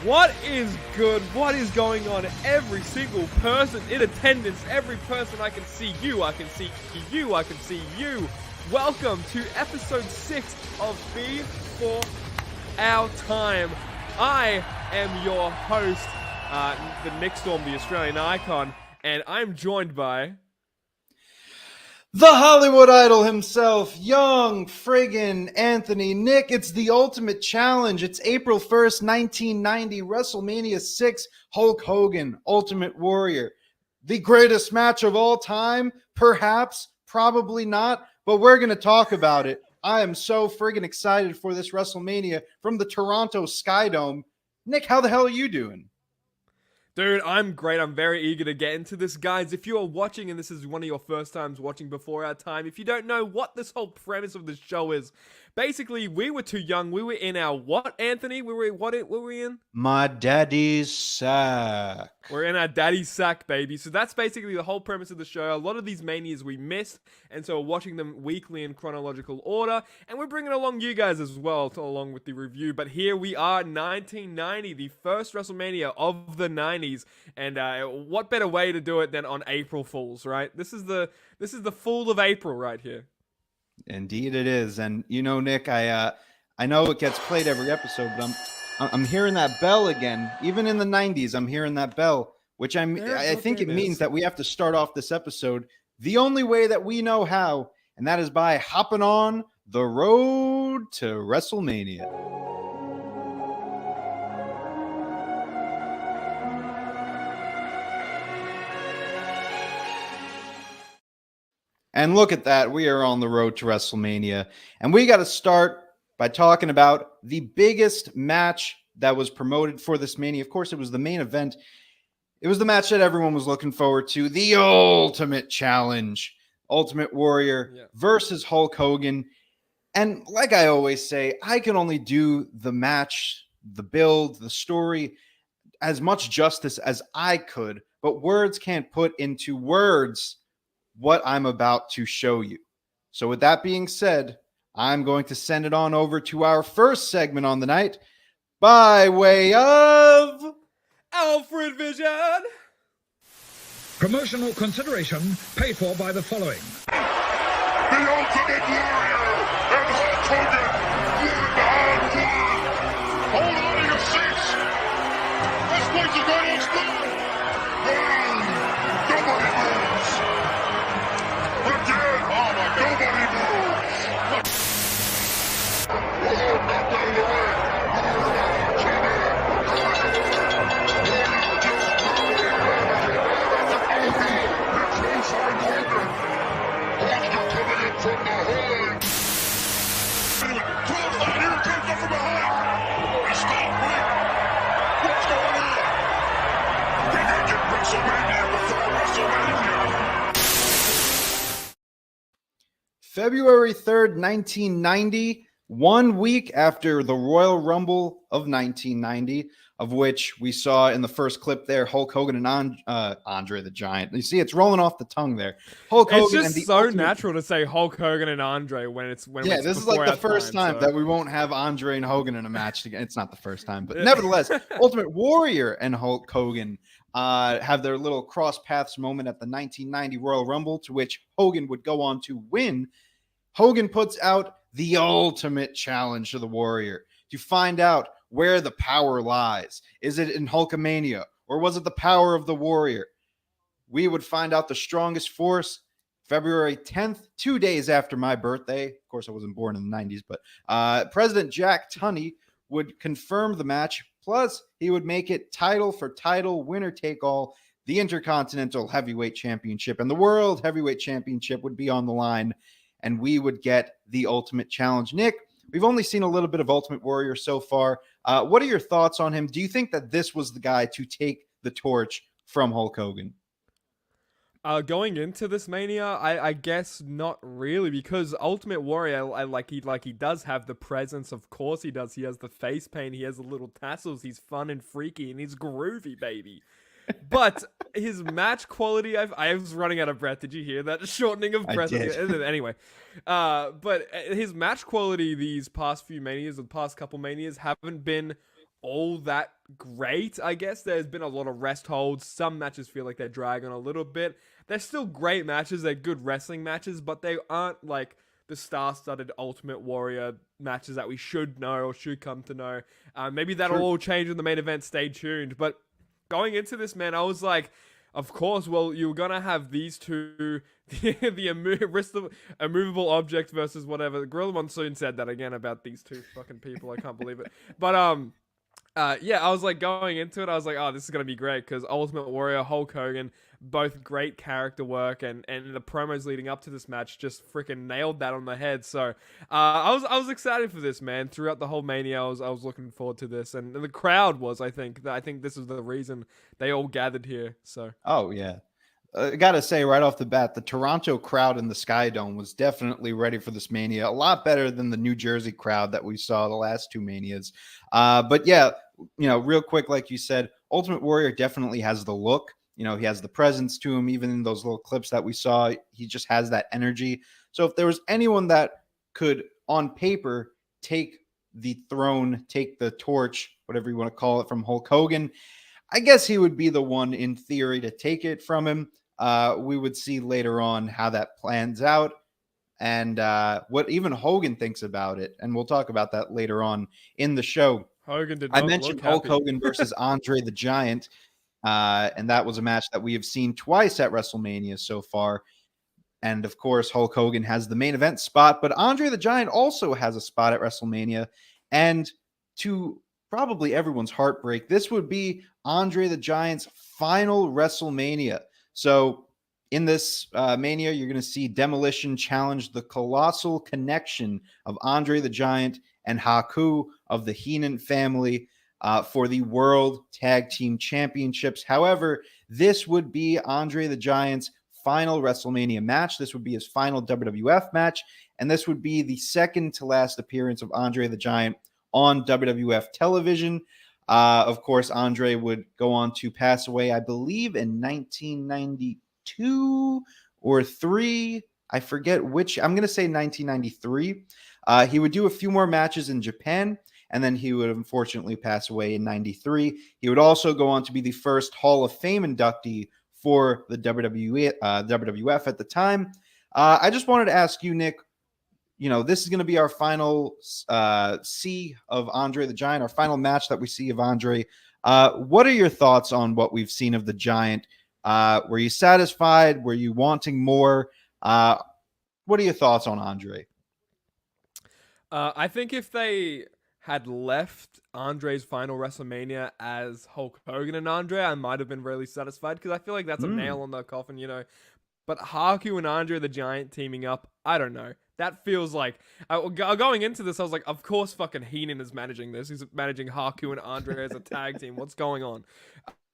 What is good? What is going on? Every single person in attendance, every person, I can see you, I can see you, I can see you. Welcome to episode 6 of Before Our Time. I am your host, the Nick Storm, the Australian icon, and I'm joined by... the Hollywood idol himself, young friggin' Anthony. Nick, it's the ultimate challenge. It's April 1st, 1990, WrestleMania VI, Hulk Hogan, Ultimate Warrior. The greatest match of all time? Perhaps, probably not, but we're going to talk about it. I am so friggin' excited for this WrestleMania from the Toronto Sky Dome. Nick, how the hell are you doing? Dude, I'm great. I'm very eager to get into this, guys. If you are watching and this is one of your first times watching Before Our Time, if you don't know what this whole premise of the show is, basically, we were too young. We were in our what, Anthony? What were we in? My daddy's sack. We're in our daddy's sack, baby. So that's basically the whole premise of the show. A lot of these manias we missed, and so we're watching them weekly in chronological order, and we're bringing along you guys as well, along with the review. But here we are, 1990, the first WrestleMania of the 90s, and what better way to do it than on April Fools, right? This is the Fool of April right here. Indeed it is. And you know, Nick, I know it gets played every episode, but I'm hearing that bell again. Even in the 90s, I'm hearing that bell, which I think it means that we have to start off this episode the only way that we know how, and that is by hopping on the road to WrestleMania. And look at that. We are on the road to WrestleMania. And we got to start by talking about the biggest match that was promoted for this Mania. Of course, it was the main event. It was the match that everyone was looking forward to. The Ultimate Challenge. Ultimate Warrior versus Hulk Hogan. And like I always say, I can only do the match, the build, the story, as much justice as I could. But words can't put into words what I'm about to show you. So with that being said, I'm going to send it on over to our first segment on the night by way of Alfred Vision. Promotional consideration paid for by the following. The Ultimate Warrior and Hulk Hogan, word behind word. Hold on to your seats. This place is going to explode. Nobody moves. Again, nobody moves. Knocked out of the ring. From the hood. Clothesline, here comes up from behind. He stopped, wait. What's going on? We gotta get WrestleMania before WrestleMania. February 3rd, 1990, 1 week after the Royal Rumble of 1990, of which we saw in the first clip there, Hulk Hogan and Andre the Giant. You see, it's rolling off the tongue there. Hulk Hogan. It's just and so natural to say Hulk Hogan and Andre when it's this is like the first time that we won't have Andre and Hogan in a match together. It's not the first time, but nevertheless, Ultimate Warrior and Hulk Hogan have their little cross paths moment at the 1990 Royal Rumble, to which Hogan would go on to win. Hogan puts out the Ultimate Challenge to the Warrior to find out where the power lies. Is it in Hulkamania, or was it the power of the Warrior? We would find out the strongest force February 10th, 2 days after my birthday. Of course, I wasn't born in the 90s, but President Jack Tunney would confirm the match. Plus, he would make it title for title, winner take all. The Intercontinental Heavyweight Championship and the World Heavyweight Championship would be on the line, and we would get the Ultimate Challenge. Nick, we've only seen a little bit of Ultimate Warrior so far. What are your thoughts on him? Do you think that this was the guy to take the torch from Hulk Hogan? Going into this Mania, I guess not really, because Ultimate Warrior, he does have the presence. Of course he does. He has the face paint. He has the little tassels. He's fun and freaky, and he's groovy, baby. But his match quality, I was running out of breath. Did you hear that? Shortening of breath. Anyway, but his match quality these past few Manias, the past couple Manias, haven't been all that great, I guess. There's been a lot of rest holds. Some matches feel like they're dragging a little bit. They're still great matches. They're good wrestling matches, but they aren't like the star-studded Ultimate Warrior matches that we should know or should come to know. Maybe that'll all change in the main event. Stay tuned. But going into this, man, I was like, of course, well, you're going to have these two, the immovable object versus whatever. Gorilla Monsoon said that again about these two fucking people. I can't believe it. But, yeah, I was like going into it. I was like, oh, this is going to be great because Ultimate Warrior, Hulk Hogan, both great character work, and the promos leading up to this match just freaking nailed that on the head. So I was excited for this, man. Throughout the whole Mania, I was looking forward to this, and the crowd was. I think this is the reason they all gathered here. So oh yeah. I gotta say right off the bat, the Toronto crowd in the Sky Dome was definitely ready for this Mania. A lot better than the New Jersey crowd that we saw the last two Manias. But yeah, real quick, like you said, Ultimate Warrior definitely has the look. He has the presence to him. Even in those little clips that we saw, he just has that energy. So if there was anyone that could, on paper, take the throne, take the torch, whatever you want to call it, from Hulk Hogan, I guess he would be the one in theory to take it from him. We would see later on how that plans out and what even Hogan thinks about it. And we'll talk about that later on in the show. Hogan did. I mentioned Hulk Hogan versus Andre the Giant. And that was a match that we have seen twice at WrestleMania so far. And of course, Hulk Hogan has the main event spot, but Andre the Giant also has a spot at WrestleMania. And to probably everyone's heartbreak, this would be Andre the Giant's final WrestleMania. So in this Mania, you're going to see Demolition challenge the colossal connection of Andre the Giant and Haku of the Heenan family for the World Tag Team Championships. However, this would be Andre the Giant's final WrestleMania match. This would be his final WWF match, and this would be the second to last appearance of Andre the Giant on WWF television. Of course, Andre would go on to pass away, I believe, in 1992 or 3. I forget which. I'm going to say 1993. He would do a few more matches in Japan, and then he would unfortunately pass away in 93. He would also go on to be the first Hall of Fame inductee for the WWF at the time. I just wanted to ask you, Nick, this is going to be our final see of Andre the Giant, our final match that we see of Andre. What are your thoughts on what we've seen of the Giant? Were you satisfied? Were you wanting more? What are your thoughts on Andre? I think if they had left Andre's final WrestleMania as Hulk Hogan and Andre, I might have been really satisfied because I feel like that's a nail on the coffin, But Haku and Andre the Giant teaming up, I don't know. That feels like going into this, I was like, of course, fucking Heenan is managing this. He's managing Haku and Andre as a tag team. What's going on?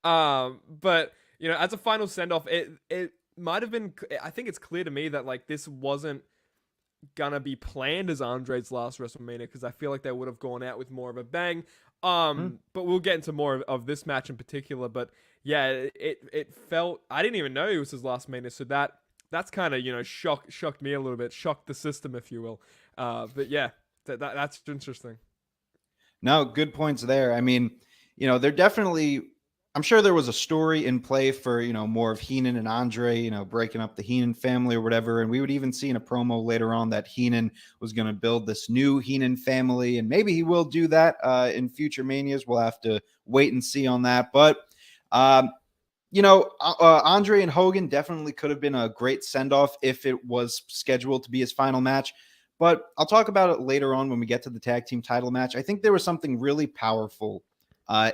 But as a final send off, it might have been. I think it's clear to me that like this wasn't gonna be planned as Andre's last WrestleMania because I feel like they would have gone out with more of a bang. But we'll get into more of this match in particular. But yeah, it felt, I didn't even know it was his last Mania, so that's kind of shocked me a little bit, shocked the system, if you will. But yeah, that's interesting. No, good points there. I mean, they're definitely. I'm sure there was a story in play for, more of Heenan and Andre, breaking up the Heenan family or whatever. And we would even see in a promo later on that Heenan was going to build this new Heenan family. And maybe he will do that in future Manias. We'll have to wait and see on that. But, Andre and Hogan definitely could have been a great send-off if it was scheduled to be his final match. But I'll talk about it later on when we get to the tag team title match. I think there was something really powerful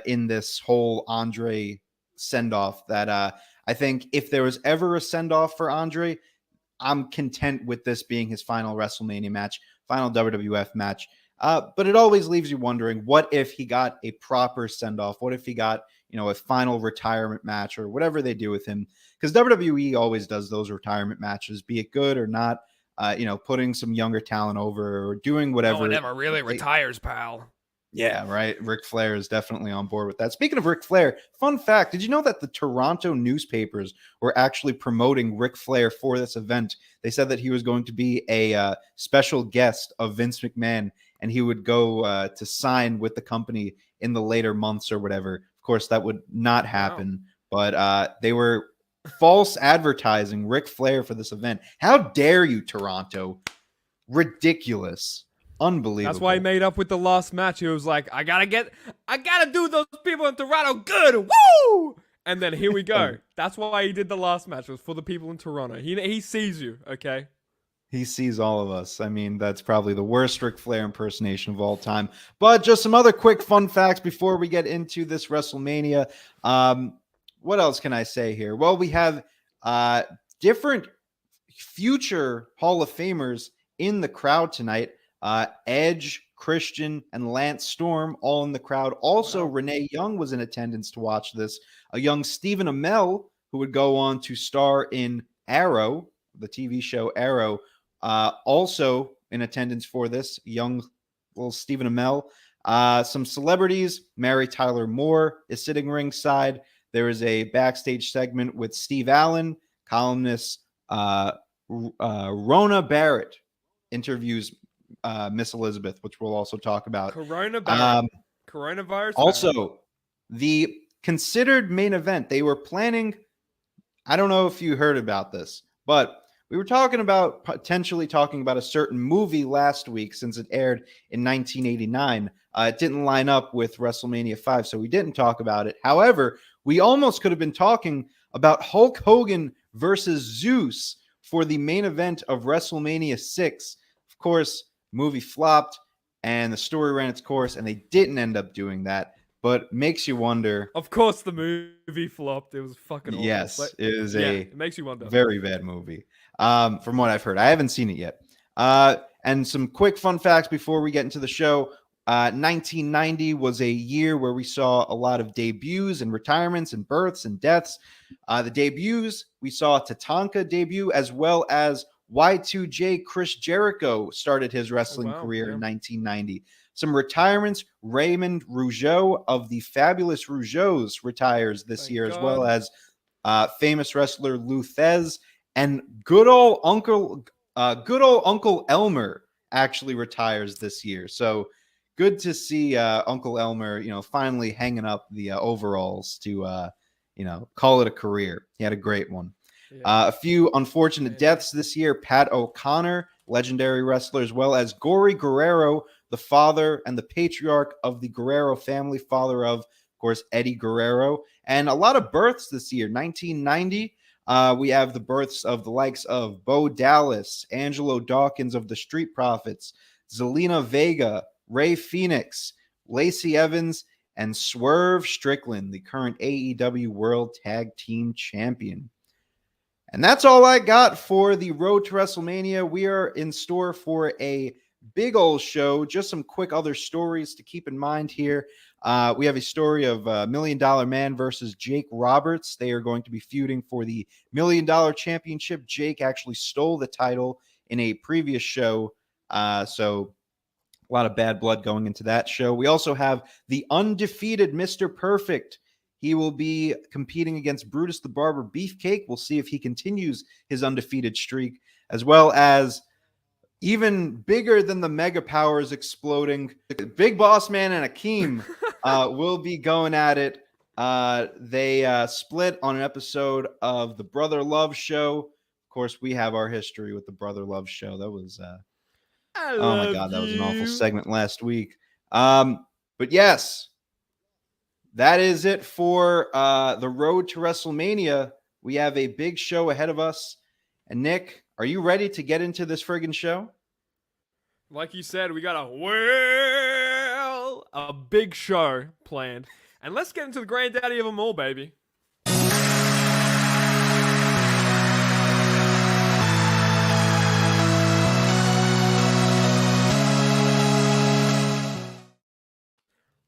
in this whole Andre send-off that I think if there was ever a send-off for Andre, I'm content with this being his final WrestleMania match, final WWF match. But it always leaves you wondering, what if he got a proper send-off? What if he got, a final retirement match or whatever they do with him? Because WWE always does those retirement matches, be it good or not, putting some younger talent over or doing whatever. No one ever really retires, pal. Yeah, right. Ric Flair is definitely on board with that. Speaking of Ric Flair, fun fact, did you know that the Toronto newspapers were actually promoting Ric Flair for this event? They said that he was going to be a special guest of Vince McMahon and he would go to sign with the company in the later months or whatever. Of course, that would not happen, but they were false advertising Ric Flair for this event. How dare you, Toronto? Ridiculous. Unbelievable. That's why he made up with the last match. He was like, I gotta do those people in Toronto good. Woo! And then here we go. That's why he did the last match. It was for the people in Toronto. He sees you, okay? He sees all of us. I mean, that's probably the worst Ric Flair impersonation of all time. But just some other quick fun facts before we get into this WrestleMania. What else can I say here? Well, we have different future Hall of Famers in the crowd tonight. Edge, Christian, and Lance Storm all in the crowd. Also, Renee Young was in attendance to watch this. A young Stephen Amell, who would go on to star in Arrow, the TV show Arrow, also in attendance for this. Young little Stephen Amell. Some celebrities. Mary Tyler Moore is sitting ringside. There is a backstage segment with Steve Allen. Columnist Rona Barrett interviews Miss Elizabeth, which we'll also talk about. Coronavirus. Also, the considered main event, they were planning, I don't know if you heard about this, but we were potentially talking about a certain movie last week since it aired in 1989. It didn't line up with WrestleMania 5, so we didn't talk about it. However, we almost could have been talking about Hulk Hogan versus Zeus for the main event of WrestleMania 6. Of course, movie flopped and the story ran its course, and they didn't end up doing that. But makes you wonder. Of course, the movie flopped. It was fucking awful. Yes, it is it makes you wonder. Very bad movie. From what I've heard, I haven't seen it yet. And some quick fun facts before we get into the show. 1990 was a year where we saw a lot of debuts and retirements and births and deaths. The debuts, we saw Tatanka debut, as well as Y2J Chris Jericho started his wrestling career in 1990. Some retirements, Raymond Rougeau of the Fabulous Rougeaus retires this year, as well as famous wrestler Lou Thez, and good old Uncle Elmer actually retires this year. So good to see Uncle Elmer, finally hanging up the overalls to, call it a career. He had a great one. Yeah. A few unfortunate deaths this year. Pat O'Connor, legendary wrestler, as well as Gory Guerrero, the father and the patriarch of the Guerrero family, father of course, Eddie Guerrero. And a lot of births this year. 1990, we have the births of the likes of Bo Dallas, Angelo Dawkins of the Street Profits, Zelina Vega, Ray Phoenix, Lacey Evans, and Swerve Strickland, the current AEW World Tag Team Champion. And that's all I got for the Road to WrestleMania. We are in store for a big old show. Just some quick other stories to keep in mind here. We have a story of $1 Million Man versus Jake Roberts. They are going to be feuding for the $1 Million Championship. Jake actually stole the title in a previous show. So a lot of bad blood going into that show. We also have the undefeated Mr. Perfect. He will be competing against Brutus the Barber Beefcake. We'll see if he continues his undefeated streak, as well as even bigger than the Mega Powers exploding, Big Boss Man and Akeem will be going at it. They split on an episode of the Brother Love Show. Of course, we have our history with the Brother Love Show. That was, oh my God, that was an awful segment last week. But yes, that is it for the Road to WrestleMania. We have a big show ahead of us. And Nick, are you ready to get into this friggin' show? Like you said, we got a big show planned. And let's get into the granddaddy of them all, baby.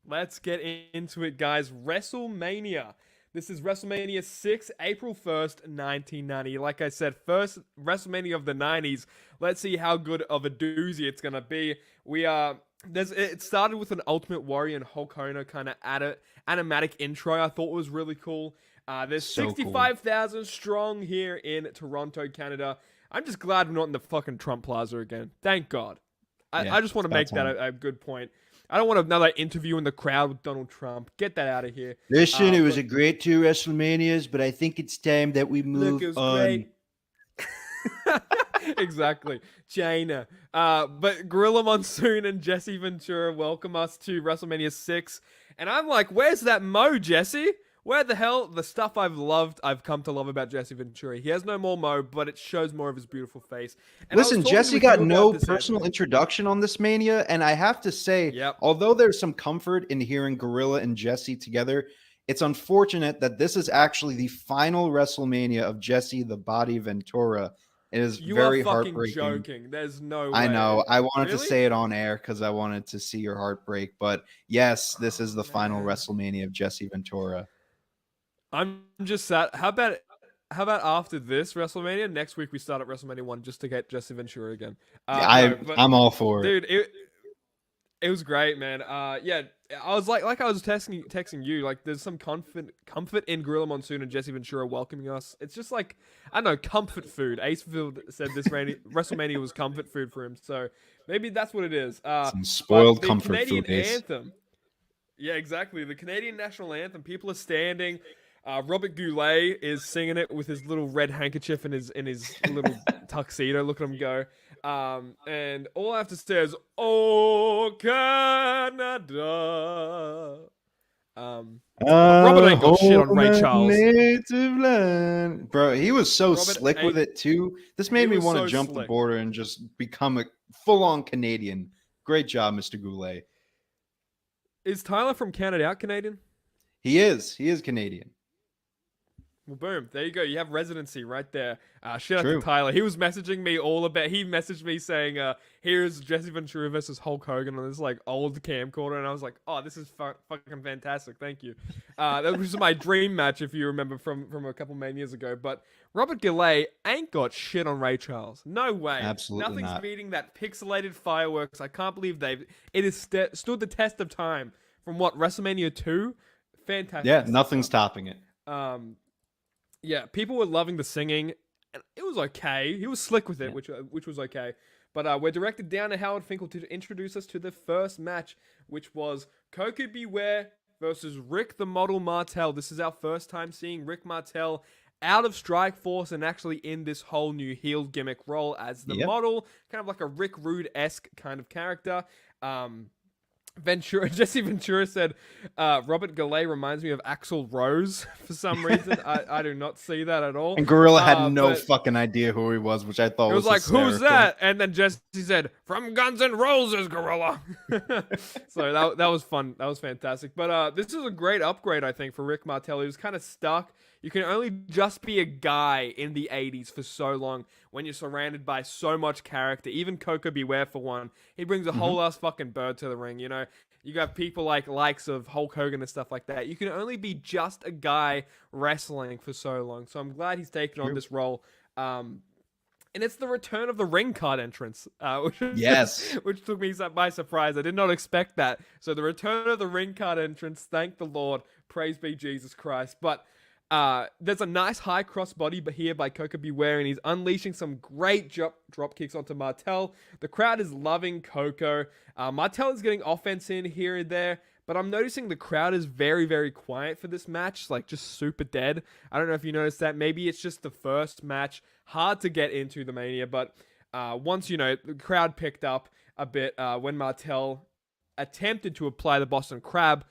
Let's get into it, guys. WrestleMania. This is WrestleMania 6, April 1st, 1990. Like I said, first WrestleMania of the 90s. Let's see how good of a doozy it's going to be. It started with an Ultimate Warrior and Hulk Hogan kind of animatic intro. I thought it was really cool. There's so 65,000 strong here in Toronto, Canada. I'm just glad we're not in the fucking Trump Plaza again. Thank God. I just want to make that a good point. I don't want another interview in the crowd with Donald Trump. Get that out of here. Listen, it was a great 2 WrestleManias, but I think it's time that we move Look, it was on. great. Exactly, China. But Gorilla Monsoon and Jesse Ventura welcome us to WrestleMania 6, and I'm like, where's that Mo, Jesse? Where the hell? The stuff I've come to love about Jesse Ventura. He has no more Mo, but it shows more of his beautiful face. And listen, Jesse got no personal introduction on this Mania, and I have to say, although there's some comfort in hearing Gorilla and Jesse together, it's unfortunate that this is actually the final WrestleMania of Jesse the Body Ventura. It is very heartbreaking. You are fucking joking. There's no way. I know. I wanted to say it on air because I wanted to see your heartbreak. But yes, this is the final WrestleMania of Jesse Ventura. I'm just sad. How about after this WrestleMania, next week we start at WrestleMania 1 just to get Jesse Ventura again? I'm all for it. Dude, it was great, man. Yeah, I was like I was texting you, like there's some comfort in Gorilla Monsoon and Jesse Ventura welcoming us. It's just like, I don't know, comfort food. Acefield said this WrestleMania was comfort food for him, so maybe that's what it is. Some spoiled comfort Canadian food. Anthem. Yeah, exactly. The Canadian national anthem. People are standing. Robert Goulet is singing it with his little red handkerchief and his little tuxedo. Look at him go. And all I have to say is, "Oh, Canada." Robert ain't got shit on Ray Charles. Native land. Bro, he was so slick with it too. This made me want to jump the border and just become a full-on Canadian. Great job, Mr. Goulet. Is Tyler from Canada out Canadian? He is. He is Canadian. Well, boom. There you go. You have residency right there. Shout out to Tyler. He was messaging me he messaged me saying, here's Jesse Ventura versus Hulk Hogan on this like old camcorder. And I was like, oh, this is fucking fantastic. Thank you. That was my dream match, if you remember from a couple Manias ago. But Robert Goulet ain't got shit on Ray Charles. No way. Absolutely Nothing's beating that pixelated fireworks. I can't believe it has stood the test of time from WrestleMania 2. Fantastic. Yeah, nothing's topping it. Yeah, people were loving the singing, and it was okay. He was slick with it, which was okay. But we're directed down to Howard Finkel to introduce us to the first match, which was Coco Beware versus Rick the Model Martel. This is our first time seeing Rick Martel out of Strikeforce and actually in this whole new heel gimmick role as the model, kind of like a Rick Rude-esque kind of character. Jesse Ventura said, Robert Goulet reminds me of Axl Rose for some reason. I do not see that at all. And Gorilla had no fucking idea who he was, which I thought was like, hysterical. who's that? And then Jesse said, from Guns N' Roses, Gorilla. So that was fun. That was fantastic. But this is a great upgrade, I think, for Rick Martel. He was kind of stuck. You can only just be a guy in the 80s for so long when you're surrounded by so much character. Even Coco Beware, for one. He brings a whole ass fucking bird to the ring, you know? You got people likes of Hulk Hogan and stuff like that. You can only be just a guy wrestling for so long. So I'm glad he's taken on this role. And it's the return of the ring card entrance. Which took me by surprise. I did not expect that. So the return of the ring card entrance. Thank the Lord. Praise be Jesus Christ. But there's a nice high crossbody here by Coco Beware, and he's unleashing some great drop kicks onto Martel. The crowd is loving Coco. Martel is getting offense in here and there, but I'm noticing the crowd is very, very quiet for this match, like just super dead. I don't know if you noticed that. Maybe it's just the first match. Hard to get into the Mania, but once, the crowd picked up a bit when Martel attempted to apply the Boston Crab,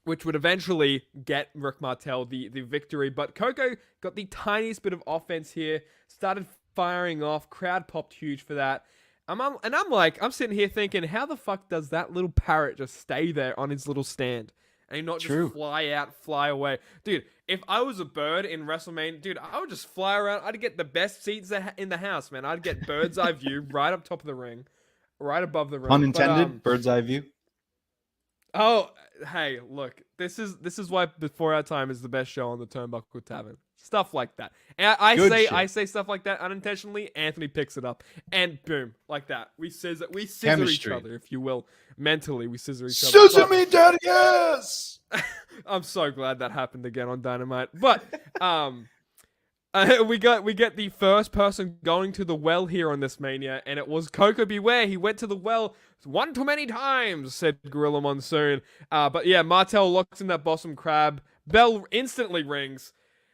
which would eventually get Rick Martel the victory. But Coco got the tiniest bit of offense here, started firing off, crowd popped huge for that. I'm sitting here thinking, how the fuck does that little parrot just stay there on his little stand and not just fly away? Dude, if I was a bird in WrestleMania, dude, I would just fly around. I'd get the best seats in the house, man. I'd get bird's eye view right up top of the ring, right above the ring. Pun intended, bird's eye view. Oh, hey, look, this is why Before Our Time is the best show on the Turnbuckle Tavern. Stuff like that. And I say stuff like that unintentionally. Anthony picks it up, and boom, like that. We scissor each other, if you will. Mentally, we scissor each other. Scissor me, daddy, yes! I'm so glad that happened again on Dynamite. But We get the first person going to the well here on this Mania, and it was Coco Beware. He went to the well one too many times, said Gorilla Monsoon. But yeah, Martel locks in that Bosom Crab. Bell instantly rings,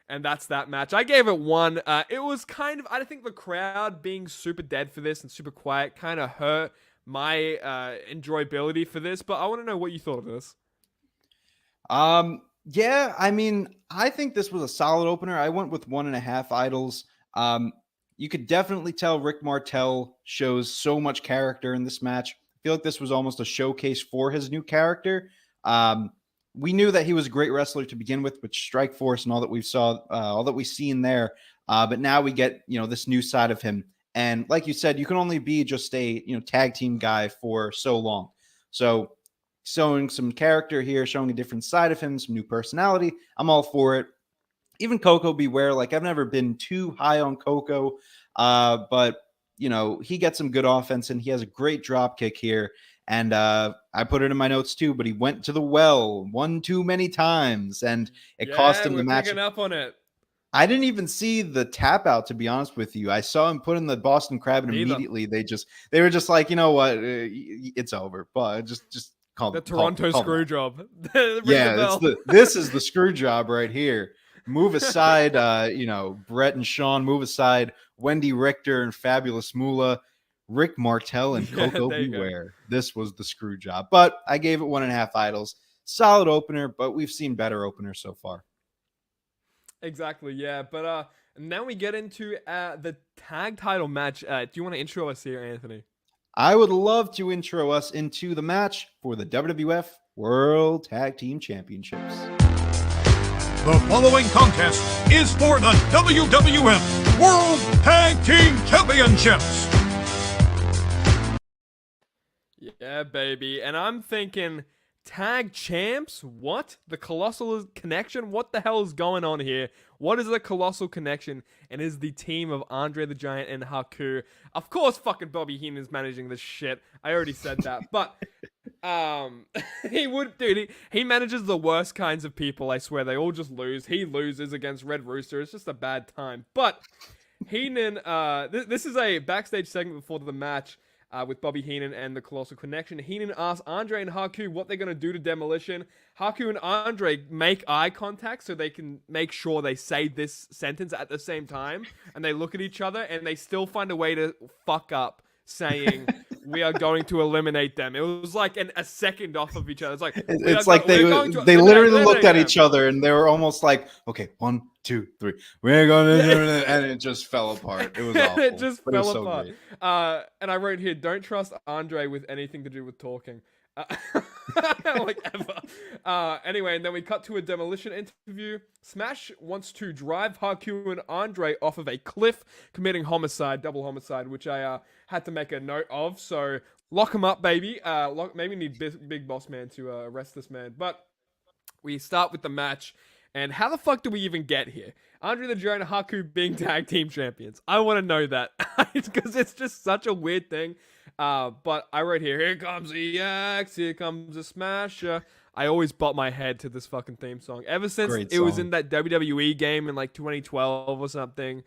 and that's that match. I gave it 1. It was kind of, I think the crowd being super dead for this and super quiet kind of hurt my enjoyability for this, but I want to know what you thought of this. Yeah, I mean, I think this was a solid opener. I went with 1.5 idols. You could definitely tell Rick Martel shows so much character in this match. I feel like this was almost a showcase for his new character. We knew that he was a great wrestler to begin with Strikeforce and all that all that we've seen there. But now we get, this new side of him. And like you said, you can only be just a, tag team guy for so long. So showing some character here, showing a different side of him, some new personality, I'm all for it. Even Coco Beware, like I've never been too high on Coco, but he gets some good offense and he has a great drop kick here. And I put it in my notes too, but he went to the well one too many times, and it cost him the match. Picking up on it. I didn't even see the tap out, to be honest with you. I saw him put in the Boston Crab, and immediately they were just like, you know what, it's over. But just call the Toronto screw job. Yeah, this is the screw job right here. Move aside, Brett and Sean. Move aside, Wendy Richter and Fabulous Moolah, Rick Martel and Coco Beware. This was the screw job. But I gave it 1.5 idols. Solid opener, but we've seen better openers so far. Exactly, yeah. But now we get into the tag title match. Do you want to intro us here, Anthony? I would love to intro us into the match for the WWF World Tag Team Championships. The following contest is for the WWF World Tag Team Championships. Yeah, baby. And I'm thinking, tag champs? What? The Colossal Connection? What the hell is going on here? What is the Colossal Connection? And is the team of Andre the Giant and Haku. Of course, fucking Bobby Heenan is managing this shit. I already said that. But, he manages the worst kinds of people, I swear. They all just lose. He loses against Red Rooster. It's just a bad time. But, Heenan, this is a backstage segment before the match. With Bobby Heenan and the Colossal Connection. Heenan asks Andre and Haku what they're going to do to Demolition. Haku and Andre make eye contact so they can make sure they say this sentence at the same time. And they look at each other and they still find a way to fuck up saying, we are going to eliminate them. It was like a second off of each other. It's like they literally looked at each other and they were almost like, okay, 1, 2, 3. We're going to, and it just fell apart. It was awful. It just fell apart. So and I wrote here, don't trust Andre with anything to do with talking. Like ever. Anyway, and then we cut to a Demolition interview. Smash wants to drive Haku and Andre off of a cliff, committing double homicide, which I had to make a note of. So lock him up, baby. Maybe need Big Boss Man to arrest this man. But we start with the match. And how the fuck do we even get here? Andre the Giant and Haku being tag team champions. I want to know that. Because it's just such a weird thing. But I wrote here comes the axe, here comes the smasher. I always bop my head to this fucking theme song. Ever since it was in that WWE game in like 2012 or something.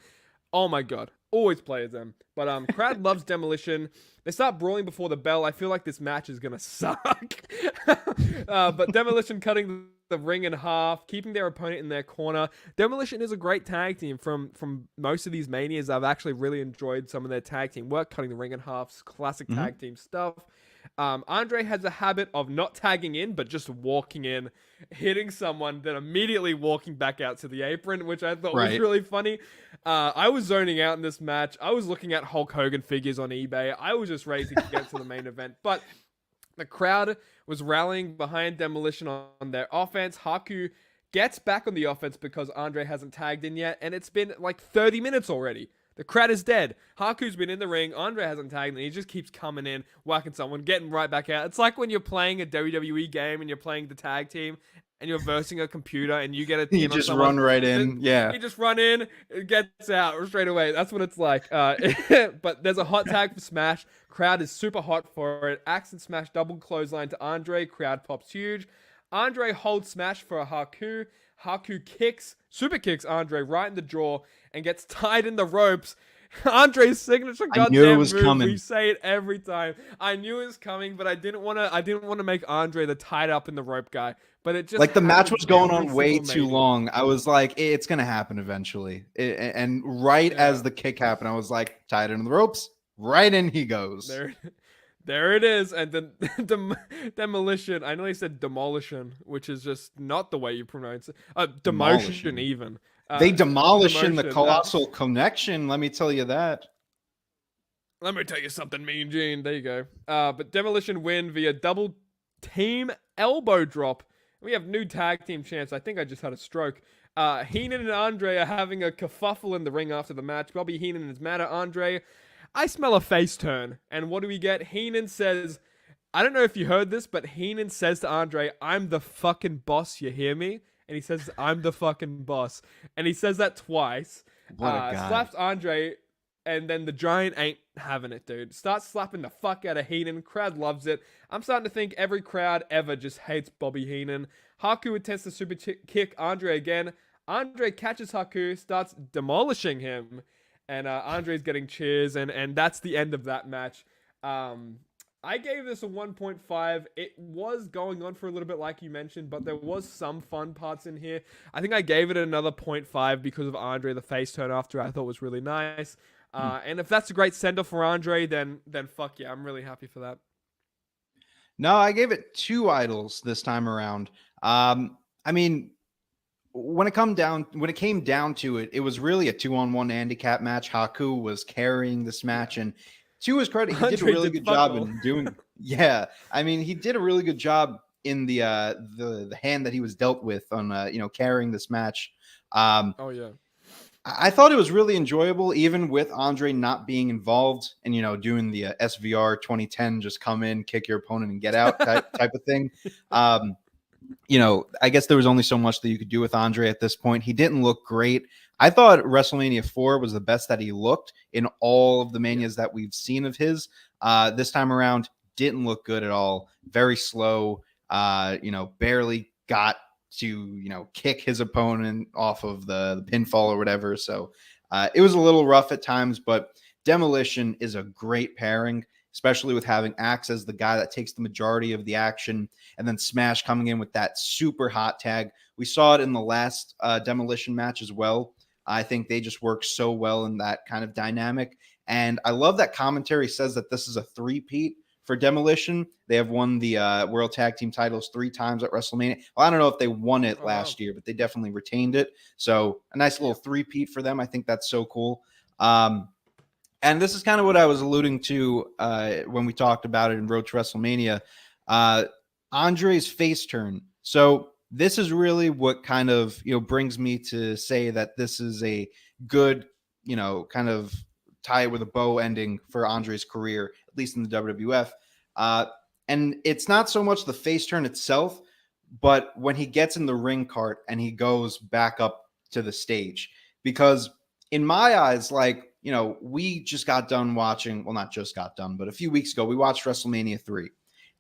Oh my god. Always play as them. But crowd loves Demolition. They start brawling before the bell. I feel like this match is going to suck. But Demolition cutting the ring in half, keeping their opponent in their corner. Demolition is a great tag team. From most of these Manias, I've actually really enjoyed some of their tag team work, cutting the ring in half, classic tag team stuff. Andre has a habit of not tagging in, but just walking in, hitting someone, then immediately walking back out to the apron, which I thought was really funny. I was zoning out in this match. I was looking at Hulk Hogan figures on eBay. I was just ready to get to the main event. But the crowd was rallying behind Demolition on their offense. Haku gets back on the offense because Andre hasn't tagged in yet, and it's been like 30 minutes already. The crowd is dead. Haku's been in the ring. Andre hasn't tagged, and he just keeps coming in, whacking someone, getting right back out. It's like when you're playing a WWE game and you're playing the tag team, and you're versing a computer, and you get a team. You just run right in. Yeah. You just run in, it gets out straight away. That's what it's like. But there's a hot tag for Smash. Crowd is super hot for it. Axe and Smash double clothesline to Andre. Crowd pops huge. Andre holds smash for a Haku. Haku super kicks Andre right in the jaw and gets tied in the ropes. Andre's signature goddamn move. Coming. We say it every time. I knew it was coming, but I didn't want to make Andre the tied up in the rope guy. But it just like the match was going on every way single too Mania. long. I was like, it's gonna happen eventually. And right as the kick happened, I was like, tied into the ropes. Right in he goes. There it is, and then demolition. I know he said demolition, which is just not the way you pronounce it. Demotion even. They demolish in the demotion, colossal connection. Let me tell you that. Let me tell you something, Mean Gene. There you go. But demolition win via double team elbow drop. We have new tag team champs. I think I just had a stroke. Heenan and Andre are having a kerfuffle in the ring after the match. Bobby Heenan is mad at Andre. I smell a face turn. And what do we get? Heenan says, I don't know if you heard this, but Heenan says to Andre, I'm the fucking boss, you hear me? And he says, I'm the fucking boss. And he says that twice. What a guy. Slaps Andre, and then the Giant ain't having it, dude. Starts slapping the fuck out of Heenan. Crowd loves it. I'm starting to think every crowd ever just hates Bobby Heenan. Haku attempts to super kick Andre again. Andre catches Haku, starts demolishing him. And Andre's getting cheers, and that's the end of that match. I gave this a 1.5. It was going on for a little bit, like you mentioned, but there was some fun parts in here. I think I gave it another 0.5 because of Andre, the face turn after I thought was really nice. And if that's a great send-off for Andre, then fuck yeah, I'm really happy for that. No, I gave it 2 idols this time around. I mean, when it came down to it, it was really a 2-on-1 handicap match. Haku was carrying this match, and to his credit, he did a really good job in doing. Yeah, I mean, he did a really good job in the hand that he was dealt with on carrying this match. Oh yeah, I thought it was really enjoyable, even with Andre not being involved and doing the SVR 2010, just come in, kick your opponent, and get out type of thing. I guess there was only so much that you could do with Andre at this point. He didn't look great. I thought WrestleMania 4 was the best that he looked in all of the manias that we've seen of his. This time around, didn't look good at all. Very slow. Barely got to kick his opponent off of the pinfall or whatever. So it was a little rough at times, but Demolition is a great pairing, especially with having Axe as the guy that takes the majority of the action, and then Smash coming in with that super hot tag. We saw it in the last Demolition match as well. I think they just work so well in that kind of dynamic. And I love that commentary says that this is a three-peat for Demolition. They have won the World Tag Team titles 3 times at WrestleMania. Well, I don't know if they won it last year, but they definitely retained it. So a nice little three-peat for them. I think that's so cool. And this is kind of what I was alluding to when we talked about it in Road to WrestleMania. Andre's face turn. So this is really what kind of brings me to say that this is a good kind of tie with a bow ending for Andre's career, at least in the WWF. And it's not so much the face turn itself, but when he gets in the ring cart and he goes back up to the stage. Because in my eyes, we just got done watching, well, not just got done, but a few weeks ago, we watched WrestleMania 3.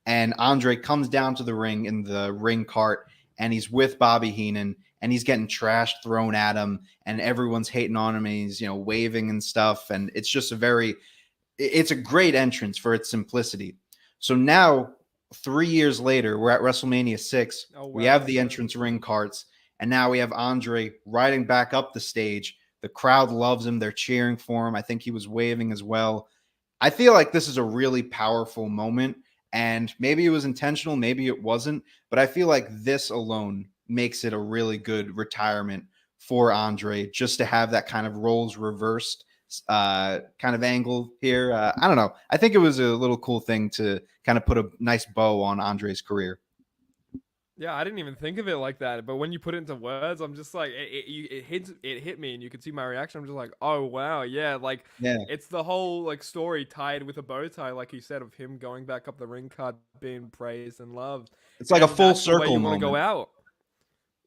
And Andre comes down to the ring in the ring cart, and he's with Bobby Heenan, and he's getting trash thrown at him, and everyone's hating on him, and he's, waving and stuff. And it's just it's a great entrance for its simplicity. So now, 3 years later, we're at WrestleMania 6. Oh, wow. We have the entrance ring carts, and now we have Andre riding back up the stage. The crowd loves him. They're cheering for him. I think he was waving as well. I feel like this is a really powerful moment, and maybe it was intentional, maybe it wasn't, but I feel like this alone makes it a really good retirement for Andre, just to have that kind of roles reversed kind of angle here. I don't know. I think it was a little cool thing to kind of put a nice bow on Andre's career. Yeah, I didn't even think of it like that, but when you put it into words, I'm just like, it hit me, and you could see my reaction. I'm just like, oh wow, yeah, it's the whole story tied with a bow tie, like you said, of him going back up the ring card, being praised and loved. It's like a full circle you moment. Want to go out.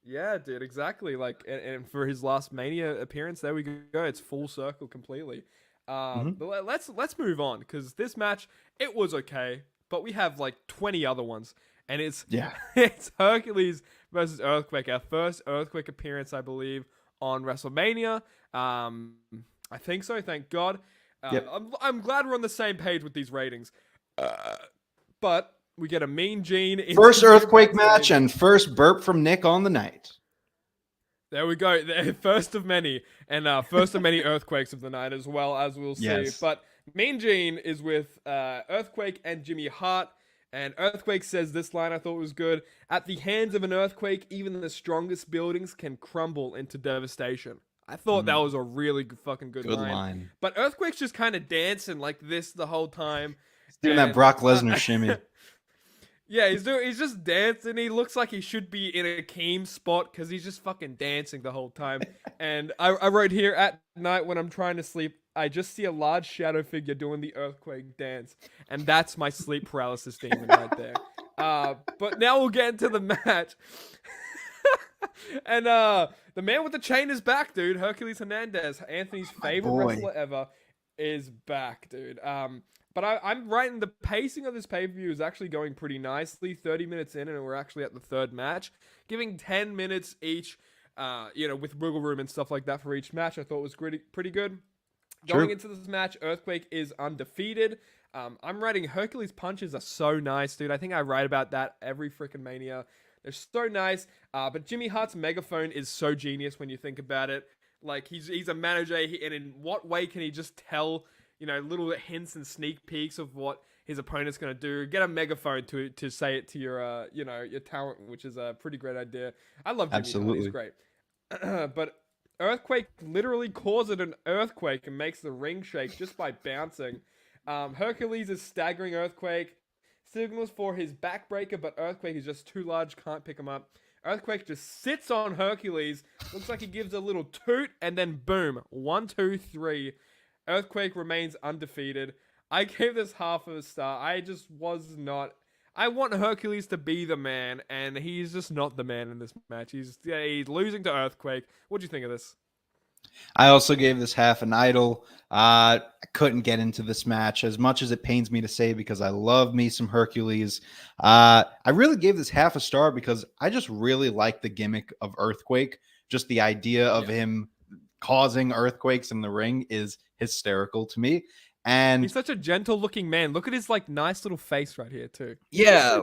Yeah, dude, exactly. And for his last Mania appearance, there we go. It's full circle completely. But let's move on, because this match, it was okay, but we have 20 other ones. and it's Yeah. it's Hercules versus Earthquake, our first Earthquake appearance, I believe, on WrestleMania. I think so. Thank God. Yep. I'm glad we're on the same page with these ratings. But we get a Mean Gene. First Earthquake match and first burp from Nick on the night. There we go. The first of many. And first of many Earthquakes of the night as well, as we'll see. Yes. But Mean Gene is with Earthquake and Jimmy Hart. And Earthquake says this line I thought was good. At the hands of an earthquake, even the strongest buildings can crumble into devastation. I thought that was a really fucking good line. But Earthquake's just kind of dancing like this the whole time. He's doing that Brock Lesnar shimmy. Yeah, he's just dancing. He looks like he should be in a Akeem spot because he's just fucking dancing the whole time. And I wrote here, at night when I'm trying to sleep, I just see a large shadow figure doing the Earthquake dance. And that's my sleep paralysis demon right there. But now we'll get into the match. And the man with the chain is back, dude. Hercules Hernandez, Anthony's favorite wrestler ever, is back, dude. But I'm writing the pacing of this pay-per-view is actually going pretty nicely. 30 minutes in, and we're actually at the third match. Giving 10 minutes each, with wiggle room and stuff like that for each match, I thought was pretty good. Going into this match, Earthquake is undefeated. I'm writing Hercules punches are so nice, dude. I think I write about that every freaking Mania. They're so nice. But Jimmy Hart's megaphone is so genius when you think about it. Like, he's a manager, and in what way can he just tell, little hints and sneak peeks of what his opponent's going to do? Get a megaphone to say it to your, your talent, which is a pretty great idea. I love Jimmy Hart. He's great. But Earthquake literally causes an earthquake and makes the ring shake just by bouncing. Hercules is staggering Earthquake. Signals for his backbreaker, but Earthquake is just too large, can't pick him up. Earthquake just sits on Hercules. Looks like he gives a little toot, and then boom. 1, 2, 3. Earthquake remains undefeated. I gave this half of a star. I want Hercules to be the man, and he's just not the man in this match. He's losing to Earthquake. What do you think of this? I also gave this half an idol. I couldn't get into this match as much as it pains me to say because I love me some Hercules. I really gave this half a star because I just really like the gimmick of Earthquake. Just the idea of him causing earthquakes in the ring is hysterical to me. And he's such a gentle looking man. Look at his nice little face right here too. Yeah,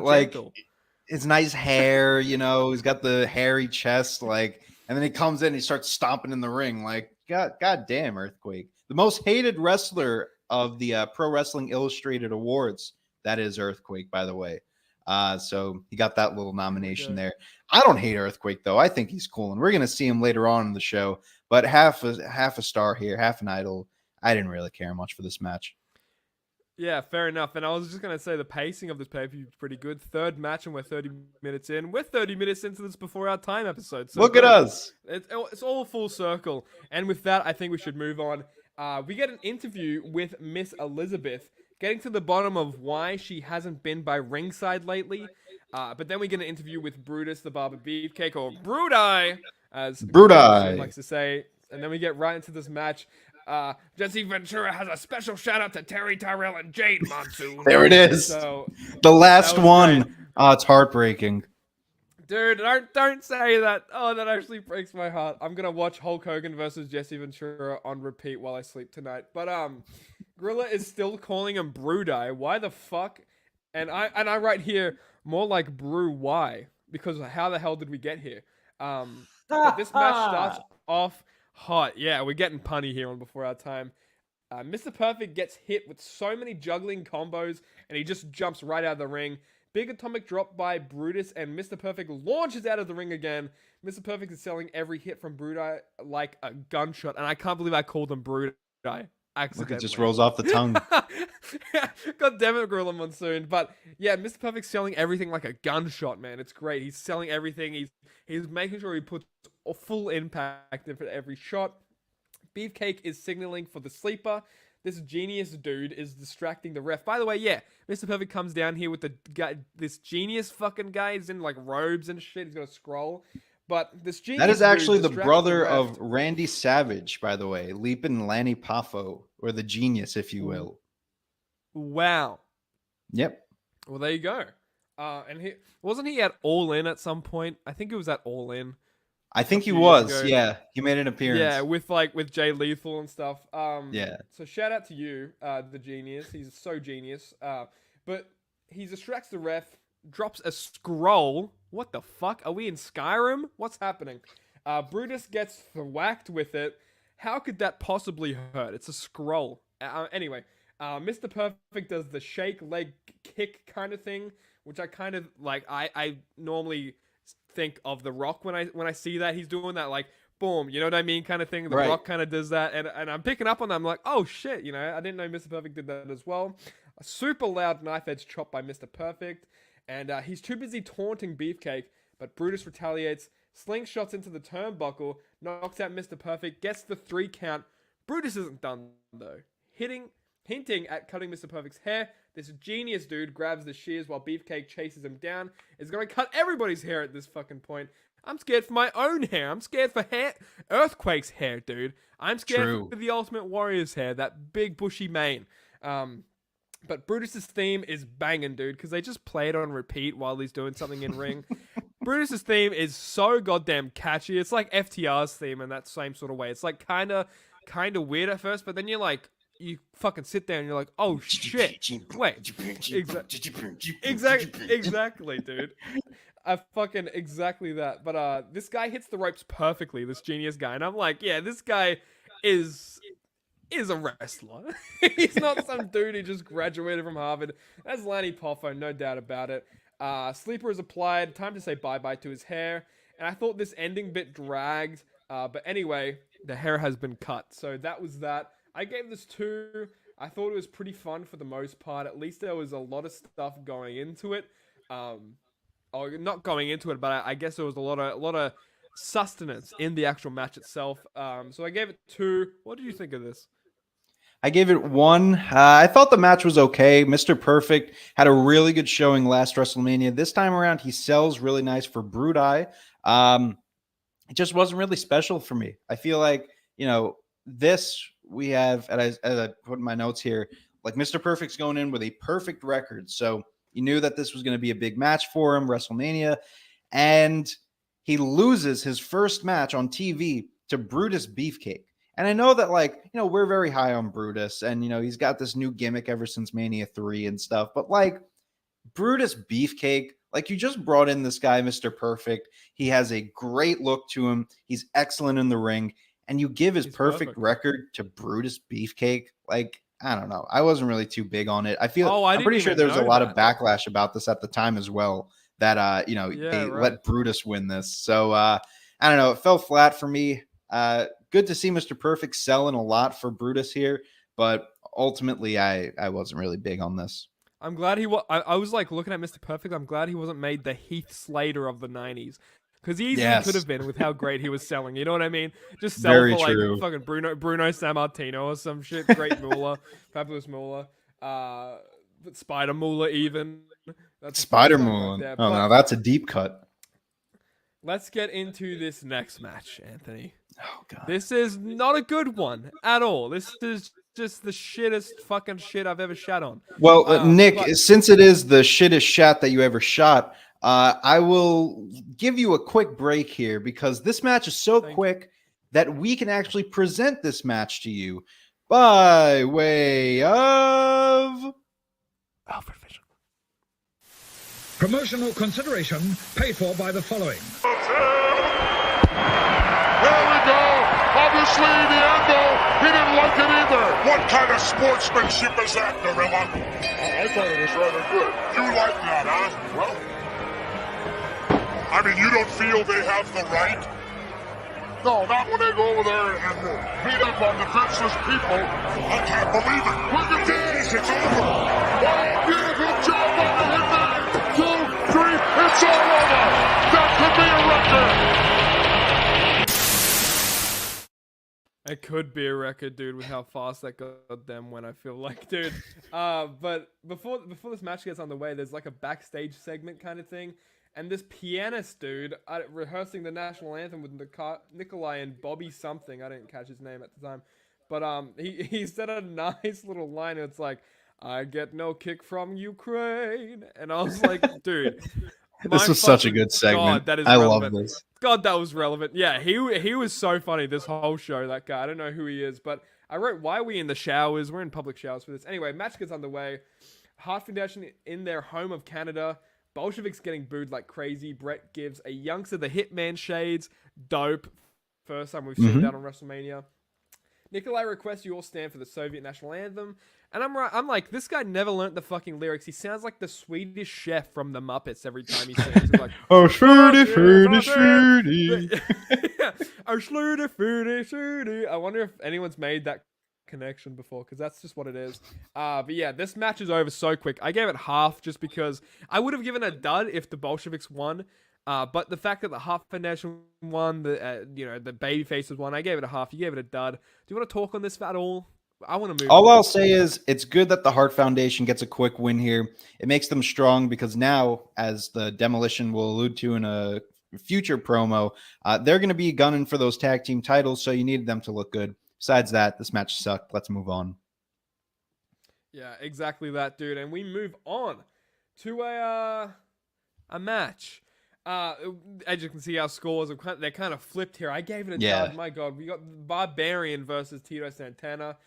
his nice hair, he's got the hairy chest, and then he comes in, he starts stomping in the ring. God damn, Earthquake. The most hated wrestler of the Pro Wrestling Illustrated Awards. That is Earthquake, by the way. So he got that little nomination there. I don't hate Earthquake, though. I think he's cool, and we're going to see him later on in the show. But half a star here, half an idol. I didn't really care much for this match. Yeah, fair enough. And I was just going to say the pacing of this pay-per-view is pretty good. Third match, and we're 30 minutes in. We're 30 minutes into this before our time episode. So look at us. It's all full circle. And with that, I think we should move on. We get an interview with Miss Elizabeth, getting to the bottom of why she hasn't been by ringside lately. But then we get an interview with Brutus, the Barber Beefcake, or Bruti, as Bruti likes to say. And then we get right into this match. Jesse Ventura has a special shout out to Terry Tyrell and Jade Monsoon. There it is. So, the last one. Oh, it's heartbreaking. Dude, don't say that. Oh, that actually breaks my heart. I'm gonna watch Hulk Hogan versus Jesse Ventura on repeat while I sleep tonight. But Gorilla is still calling him Bruti. Why the fuck? And I write here more like Brew why, because how the hell did we get here? But this match starts off hot. Yeah, we're getting punny here on Before Our Time. Mr. Perfect gets hit with so many juggling combos, and he just jumps right out of the ring. Big atomic drop by Brutus, and Mr. Perfect launches out of the ring again. Mr. Perfect is selling every hit from Bruti like a gunshot, and I can't believe I called him Bruti. Look, it just rolls off the tongue. God damn it, Gorilla Monsoon. But yeah, Mr. Perfect's selling everything like a gunshot, man. It's great. He's selling everything. He's making sure he puts a full impact in for every shot. Beefcake is signaling for the sleeper. This genius dude is distracting the ref. By the way, yeah, Mr. Perfect comes down here with the guy, this genius fucking guy. He's in robes and shit. He's got a scroll. But this genius that is actually the brother of Randy Savage, by the way. Leapin' Lanny Poffo, or the genius, if you will. Wow. Yep. Well, there you go. And he wasn't he at All In at some point? I think it was at All In. I think he few years was. ago. Yeah, he made an appearance. Yeah, with Jay Lethal and stuff. Yeah. So shout out to you, the genius. He's so genius. But he distracts the ref, drops a scroll. What the fuck? Are we in Skyrim? What's happening? Brutus gets thwacked with it. How could that possibly hurt? It's a scroll. Anyway, Mr. Perfect does the shake leg kick kind of thing, which I kind of like. I normally think of The Rock when I see that he's doing that, like, boom, you know what I mean, kind of thing. The Right. Rock kind of does that, and I'm picking up on that. I'm like, oh shit, you know, I didn't know Mr. Perfect did that as well. A super loud knife edge chop by Mr. Perfect, and he's too busy taunting Beefcake, but Brutus retaliates, slingshots into the turnbuckle, knocks out Mr. Perfect, gets the 3 count. Brutus isn't done though, hinting at cutting Mr. Perfect's hair. This genius dude grabs the shears while Beefcake chases him down. Is gonna cut everybody's hair at this fucking point. I'm scared for my own hair. I'm scared for Earthquake's hair, dude. I'm scared for the Ultimate Warrior's hair, that big bushy mane. But Brutus's theme is banging, dude, because they just play it on repeat while he's doing something in ring. Brutus's theme is so goddamn catchy. It's like FTR's theme in that same sort of way. It's like kind of weird at first, but then you're like, you fucking sit there and you're like, oh shit, wait, exactly, dude. Exactly that. But this guy hits the ropes perfectly, this genius guy, and I'm like, yeah, this guy is a wrestler. He's not some dude who just graduated from Harvard. That's Lanny Poffo, no doubt about it. Sleeper is applied. Time to say bye-bye to his hair. And I thought this ending bit dragged. But anyway, the hair has been cut. So that was that. I gave this 2. I thought it was pretty fun for the most part. At least there was a lot of stuff going into it. Or not going into it, but I guess there was a lot of sustenance in the actual match itself. So I gave it 2. What did you think of this? I gave it 1. I thought the match was okay. Mr. Perfect had a really good showing last WrestleMania. This time around, he sells really nice for Bruti. It just wasn't really special for me. I feel like, this we have, as I put in my notes here, like Mr. Perfect's going in with a perfect record. So you knew that this was going to be a big match for him, WrestleMania. And he loses his first match on TV to Brutus Beefcake. And I know that, we're very high on Brutus, and, he's got this new gimmick ever since Mania 3 and stuff. But, Brutus Beefcake, you just brought in this guy, Mr. Perfect. He has a great look to him. He's excellent in the ring. And you give his perfect record to Brutus Beefcake. I don't know. I wasn't really too big on it. I'm pretty sure there was a lot of backlash about this at the time as well, that, let Brutus win this. So, I don't know. It fell flat for me. Good to see Mr. Perfect selling a lot for Brutus here, but ultimately I wasn't really big on this. I'm glad he was. I was looking at Mr. Perfect. I'm glad he wasn't made the Heath Slater of the 90s. Because he easily could have been with how great he was selling. You know what I mean? Just sell Very for true. Fucking Bruno Sammartino or some shit. Great Moolah. Fabulous Moolah. Spider Moolah even. That's Spider Moolah. No, that's a deep cut. Let's get into this next match, Anthony. Oh, God. This is not a good one at all. This is just the shittest fucking shit I've ever shot on. Well, Nick, since it is the shittest shot that you ever shot, I will give you a quick break here because this match is so quick that we can actually present this match to you by way of Alfred Fisher. Promotional consideration paid for by the following. There we go. Obviously, the angle, he didn't like it either. What kind of sportsmanship is that, Gorilla? I thought it was rather good. You like that, huh? Well, I mean, you don't feel they have the right? No, not when they go over there and beat up on defenseless people. I can't believe it. Look at this. It's over. Oh, beautiful job on the hitman. 2, 3, it's all over. That could be a record. It could be a record, dude, with how fast that got them when I feel like, dude. But before this match gets underway, there's a backstage segment kind of thing. And this pianist dude rehearsing the national anthem with Nikolai and Bobby something. I didn't catch his name at the time. But he said a nice little line. It's like, I get no kick from Ukraine. And I was like, dude. This was such a good segment. God, that is I relevant. love this. God, that was relevant. Yeah, he was so funny this whole show, that guy. I don't know who he is, but I wrote, why are we in the showers? We're in public showers for this. Anyway, match gets underway. Heart Foundation in their home of Canada. Bolsheviks getting booed like crazy. Brett gives a youngster the Hitman shades. Dope. First time we've seen that on WrestleMania. Nikolai requests you all stand for the Soviet national anthem. And I'm like, this guy never learnt the fucking lyrics. He sounds like the Swedish chef from the Muppets every time he sings. He's like, oh, shooty, shooty, shooty. Oh, shooty, shooty, shooty. I wonder if anyone's made that connection before, because that's just what it is. But yeah, this match is over so quick. I gave it half just because I would have given a dud if the Bolsheviks won. But the fact that the Heart Foundation won, the baby faces won, I gave it a half. You gave it a dud. Do you want to talk on this at all? I want to move. All on. I'll say is it's good that the Heart Foundation gets a quick win here. It makes them strong because now, as the Demolition will allude to in a future promo, they're going to be gunning for those tag team titles, so you needed them to look good. Besides that, this match sucked. Let's move on. Yeah, exactly that, dude. And we move on to a match. As you can see, our scores they're kind of flipped here. I gave it a dud. My God, we got Barbarian versus Tito Santana.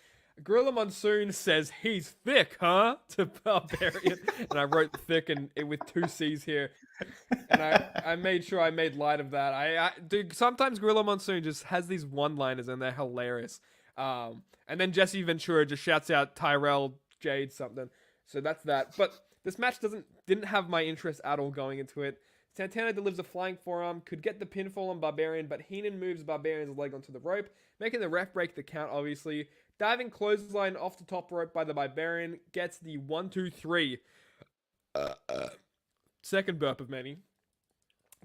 Gorilla Monsoon says he's thick, huh? To Barbarian, and I wrote thick and with 2 C's here, and I made sure I made light of that. Dude, sometimes Gorilla Monsoon just has these one-liners and they're hilarious. And then Jesse Ventura just shouts out Tyrell Jade something. So that's that. But this match didn't have my interest at all going into it. Santana delivers a flying forearm, could get the pinfall on Barbarian, but Heenan moves Barbarian's leg onto the rope, making the ref break the count, obviously. Diving clothesline off the top rope by the Barbarian, gets the 1, 2, 3. Second burp of many.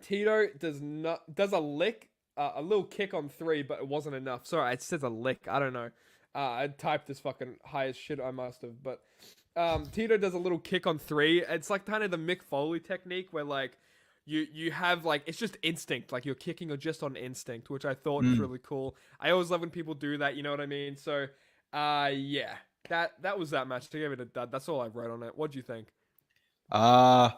Tito does a lick, a little kick on 3, but it wasn't enough. Sorry, it says a lick. I don't know. I typed this fucking high as shit. I must have, but Tito does a little kick on 3. It's like kind of the Mick Foley technique where like you have like it's just instinct, like you're kicking or just on instinct, which I thought was really cool. I always love when people do that. You know what I mean? So yeah, that was that match. I gave it a dud. That's all I wrote on it. What do you think? I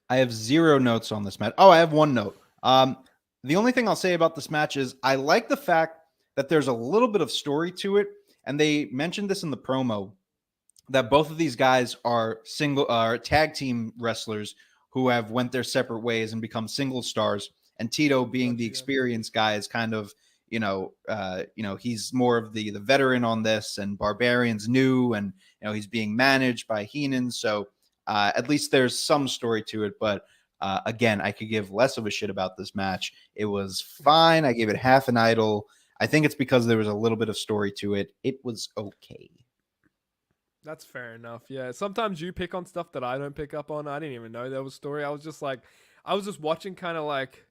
have 0 notes on this match. Oh, I have 1 note. The only thing I'll say about this match is I like the fact that there's a little bit of story to it, and they mentioned this in the promo that both of these guys are tag team wrestlers who have went their separate ways and become single stars. And Tito, being the experienced guy, is kind of he's more of the veteran on this, and Barbarian's new, and he's being managed by Heenan. So at least there's some story to it. But again, I could give less of a shit about this match. It was fine. I gave it half an idol. I think it's because there was a little bit of story to it. It was okay. That's fair enough. Yeah, sometimes you pick on stuff that I don't pick up on. I didn't even know there was story. I was just watching, kind of like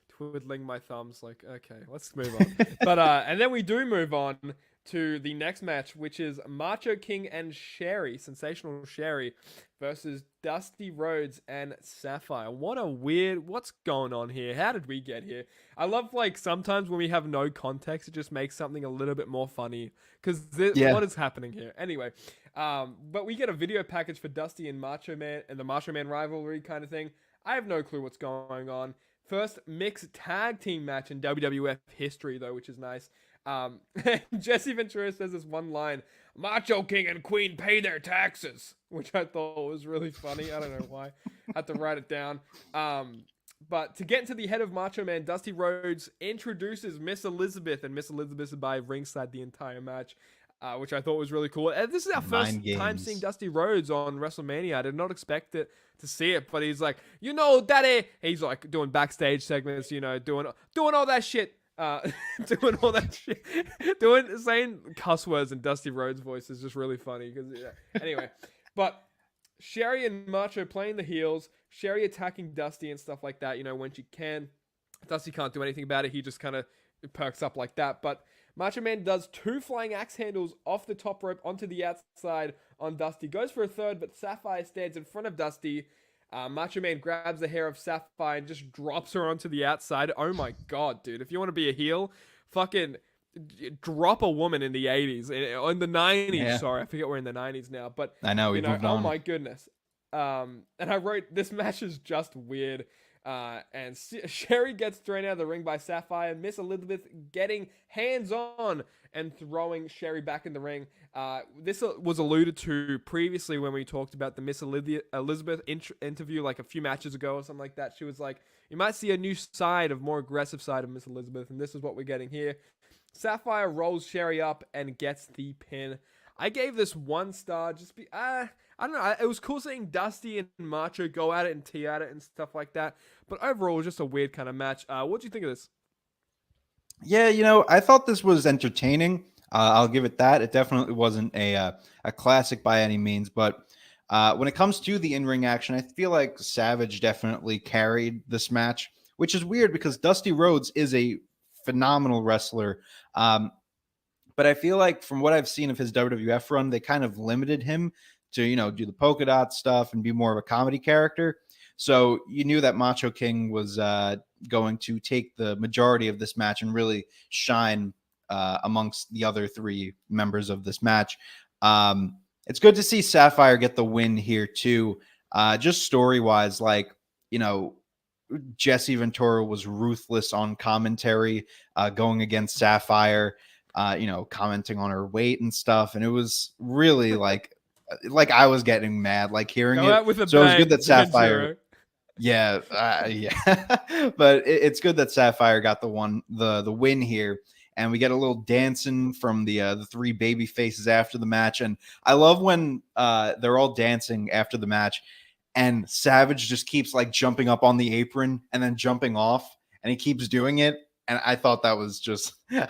twiddling my thumbs, like, okay, let's move on. But and then we do move on to the next match, which is Macho King and Sensational Sherry versus Dusty Rhodes and Sapphire. What's going on here? How did we get here? I love, like, sometimes when we have no context, it just makes something a little bit more funny. Because what is happening here? Anyway, but we get a video package for Dusty and Macho Man and the Macho Man rivalry kind of thing. I have no clue what's going on. First mixed tag team match in WWF history, though, which is nice. Jesse Ventura says this one line, Macho King and Queen pay their taxes, which I thought was really funny. I don't know why. I had to write it down. But to get into the head of Macho Man, Dusty Rhodes introduces Miss Elizabeth, and Miss Elizabeth is by ringside the entire match, which I thought was really cool. And this is our first time seeing Dusty Rhodes on WrestleMania. I did not expect to see it, but he's like, Daddy. He's like doing backstage segments, doing all that shit. Doing all that shit, saying cuss words in Dusty Rhodes' voice is just really funny. Anyway, but Sherry and Macho playing the heels, Sherry attacking Dusty and stuff like that, when she can. Dusty can't do anything about it. He just kind of perks up like that. But Macho Man does 2 flying axe handles off the top rope onto the outside on Dusty. Goes for a third, but Sapphire stands in front of Dusty. Macho Man grabs the hair of Sapphire and just drops her onto the outside. Oh my god, dude. If you want to be a heel, fucking drop a woman in the 80s, in the 90s. Yeah. Sorry, I forget we're in the 90s now, but I know, we've moved on. Oh my goodness. And I wrote, this match is just weird. And Sherry gets thrown out of the ring by Sapphire. Miss Elizabeth getting hands-on and throwing Sherry back in the ring. This was alluded to previously when we talked about the Miss Elizabeth interview like a few matches ago or something like that. She was like, you might see a new side, more aggressive side of Miss Elizabeth, and this is what we're getting here. Sapphire rolls Sherry up and gets the pin. I gave this 1 star. I don't know. It was cool seeing Dusty and Macho go at it and tee at it and stuff like that. But overall, it was just a weird kind of match. What do you think of this? Yeah, I thought this was entertaining. I'll give it that. It definitely wasn't a classic by any means. But when it comes to the in-ring action, I feel like Savage definitely carried this match, which is weird because Dusty Rhodes is a phenomenal wrestler. But I feel like from what I've seen of his WWF run, they kind of limited him to, do the polka dot stuff and be more of a comedy character. So you knew that Macho King was going to take the majority of this match and really shine amongst the other 3 members of this match. It's good to see Sapphire get the win here too. Just story-wise, Jesse Ventura was ruthless on commentary, going against Sapphire, commenting on her weight and stuff. And it was really like I was getting mad, hearing it. So it was good that Sapphire. Yeah. But it's good that Sapphire got the win here. And we get a little dancing from the 3 baby faces after the match. And I love when they're all dancing after the match and Savage just keeps jumping up on the apron and then jumping off, and he keeps doing it. And I thought that was just... We're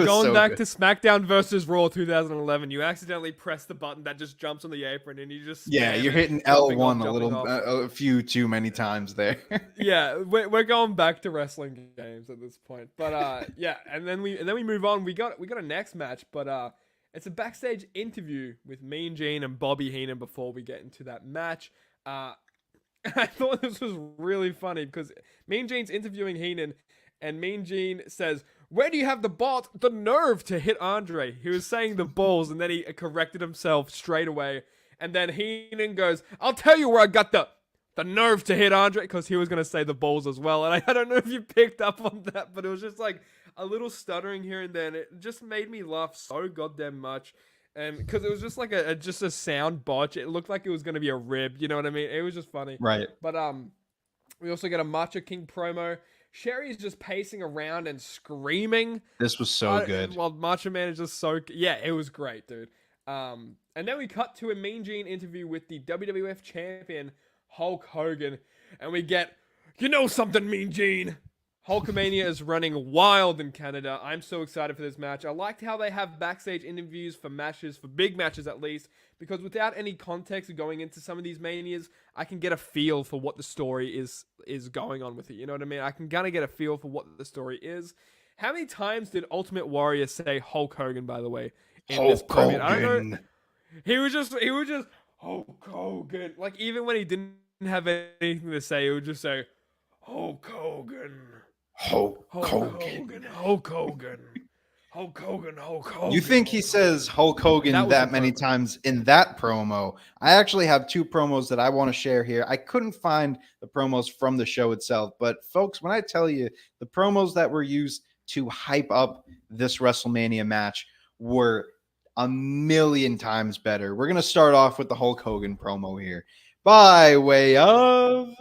going back to SmackDown versus Raw 2011. You accidentally press the button that just jumps on the apron, and you just... Yeah, you're hitting L1 a few too many times there. Yeah, we're going back to wrestling games at this point. But yeah, and then we move on. We got a next match, but it's a backstage interview with Mean Gene and Bobby Heenan before we get into that match. I thought this was really funny because Mean Gene's interviewing Heenan. And Mean Gene says, where do you have the nerve to hit Andre? He was saying the balls, and then he corrected himself straight away. And then Heenan goes, I'll tell you where I got the nerve to hit Andre, because he was going to say the balls as well. And I don't know if you picked up on that, but it was just a little stuttering here and then. It just made me laugh so goddamn much. And because it was just just a sound botch. It looked like it was going to be a rib. You know what I mean? It was just funny. Right. But we also get a Macho King promo. Sherry's just pacing around and screaming. This was so good. While Macho Man is just so... Yeah, it was great, dude. And then we cut to a Mean Gene interview with the WWF champion, Hulk Hogan. And we get, you know something, Mean Gene? Hulkamania is running wild in Canada. I'm so excited for this match. I liked how they have backstage interviews for matches, for big matches at least, because without any context going into some of these manias, I can get a feel for what the story is going on with it. You know what I mean? I can kind of get a feel for what the story is. How many times did Ultimate Warrior say Hulk Hogan, by the way, in this promo? I don't know. He was just Hulk Hogan. Even when he didn't have anything to say, he would just say Hulk Hogan. Hulk Hogan. Hulk Hogan. Hulk Hogan. Hulk Hogan. You think he says Hulk Hogan that many times in that promo? I actually have 2 promos that I want to share here. I couldn't find the promos from the show itself, but folks, when I tell you the promos that were used to hype up this WrestleMania match were a million times better. We're going to start off with the Hulk Hogan promo here. By way of...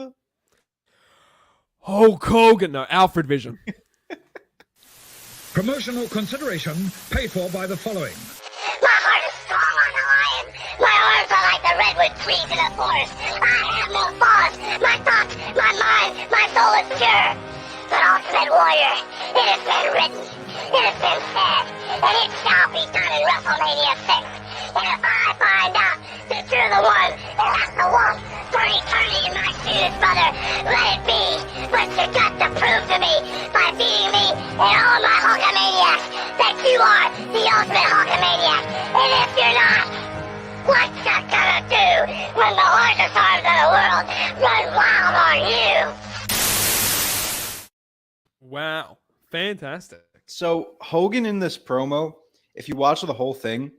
Hulk Hogan. No, Alfred Vision. Promotional consideration paid for by the following. My heart is strong on the lion. My arms are like the redwood trees in the forest. I have no flaws. My thoughts, my mind, my soul is pure. But Ultimate Warrior, it has been written, it has been said, and it shall be done in WrestleMania VI. And if I find out that you're the one that has to walk for eternity in my shoes, brother, let it be. But you got to prove to me by beating me and all my Hulkamaniacs that you are the ultimate Hulkamaniac. And if you're not, what's that gonna do when the largest arms in the world run wild on you? Wow. Fantastic. So Hogan in this promo, if you watch the whole thing,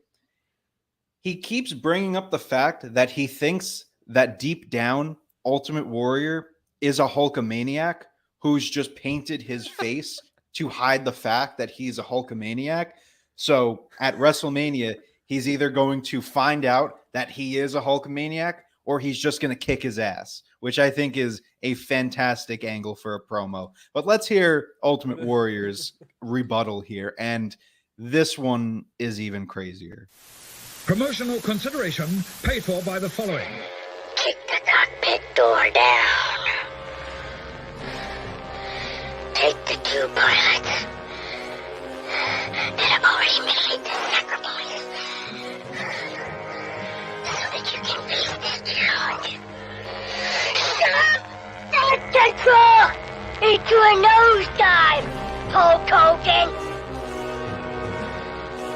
he keeps bringing up the fact that he thinks that deep down, Ultimate Warrior is a Hulkamaniac who's just painted his face to hide the fact that he's a Hulkamaniac. So at WrestleMania, he's either going to find out that he is a Hulkamaniac or he's just going to kick his ass, which I think is a fantastic angle for a promo. But let's hear Ultimate Warrior's rebuttal here. And this one is even crazier. Promotional consideration paid for by the following. Kick the cockpit door down. Take the 2 pilots that have already made the sacrifice so that you can face this challenge. Stop that control into a nosedive, Hulk Hogan.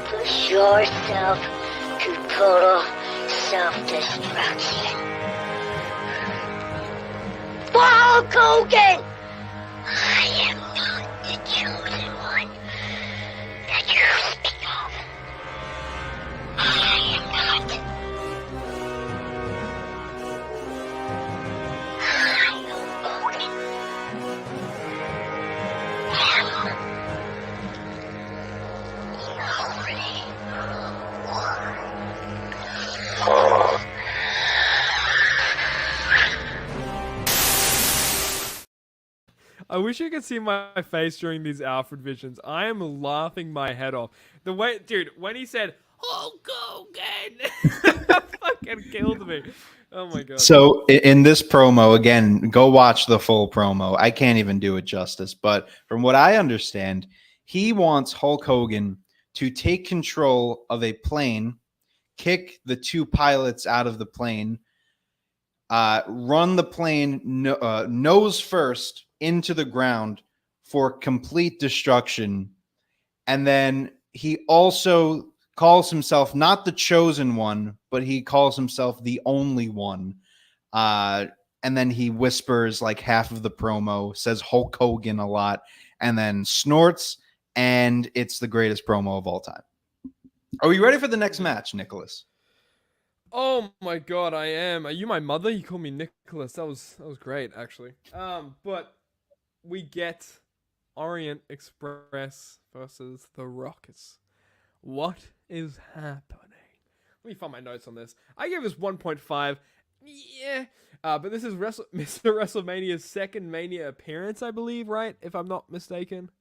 Push yourself to total self-destruction. For Hulk Hogan, I am not the chosen one that you speak of. I am not. I am Hogan. I wish you could see my face during these Alfred visions. I am laughing my head off. The way, dude, when he said, Hulk Hogan, fucking killed me. Oh my God. So in this promo, again, go watch the full promo. I can't even do it justice. But from what I understand, he wants Hulk Hogan to take control of a plane, kick the 2 pilots out of the plane, run the plane nose first into the ground for complete destruction. And then he also calls himself not the chosen one, but he calls himself the only one. And then he whispers like half of the promo, says Hulk Hogan a lot, and then snorts, and it's the greatest promo of all time. Are we ready for the next match, Nicholas? Oh my God, I am. Are you my mother? You called me Nicholas. That was great, actually. But we get Orient Express versus the Rockets. What is happening? Let me find my notes on this. I gave this 1.5. Yeah. But this is Mr. WrestleMania's second Mania appearance, I believe, right? If I'm not mistaken.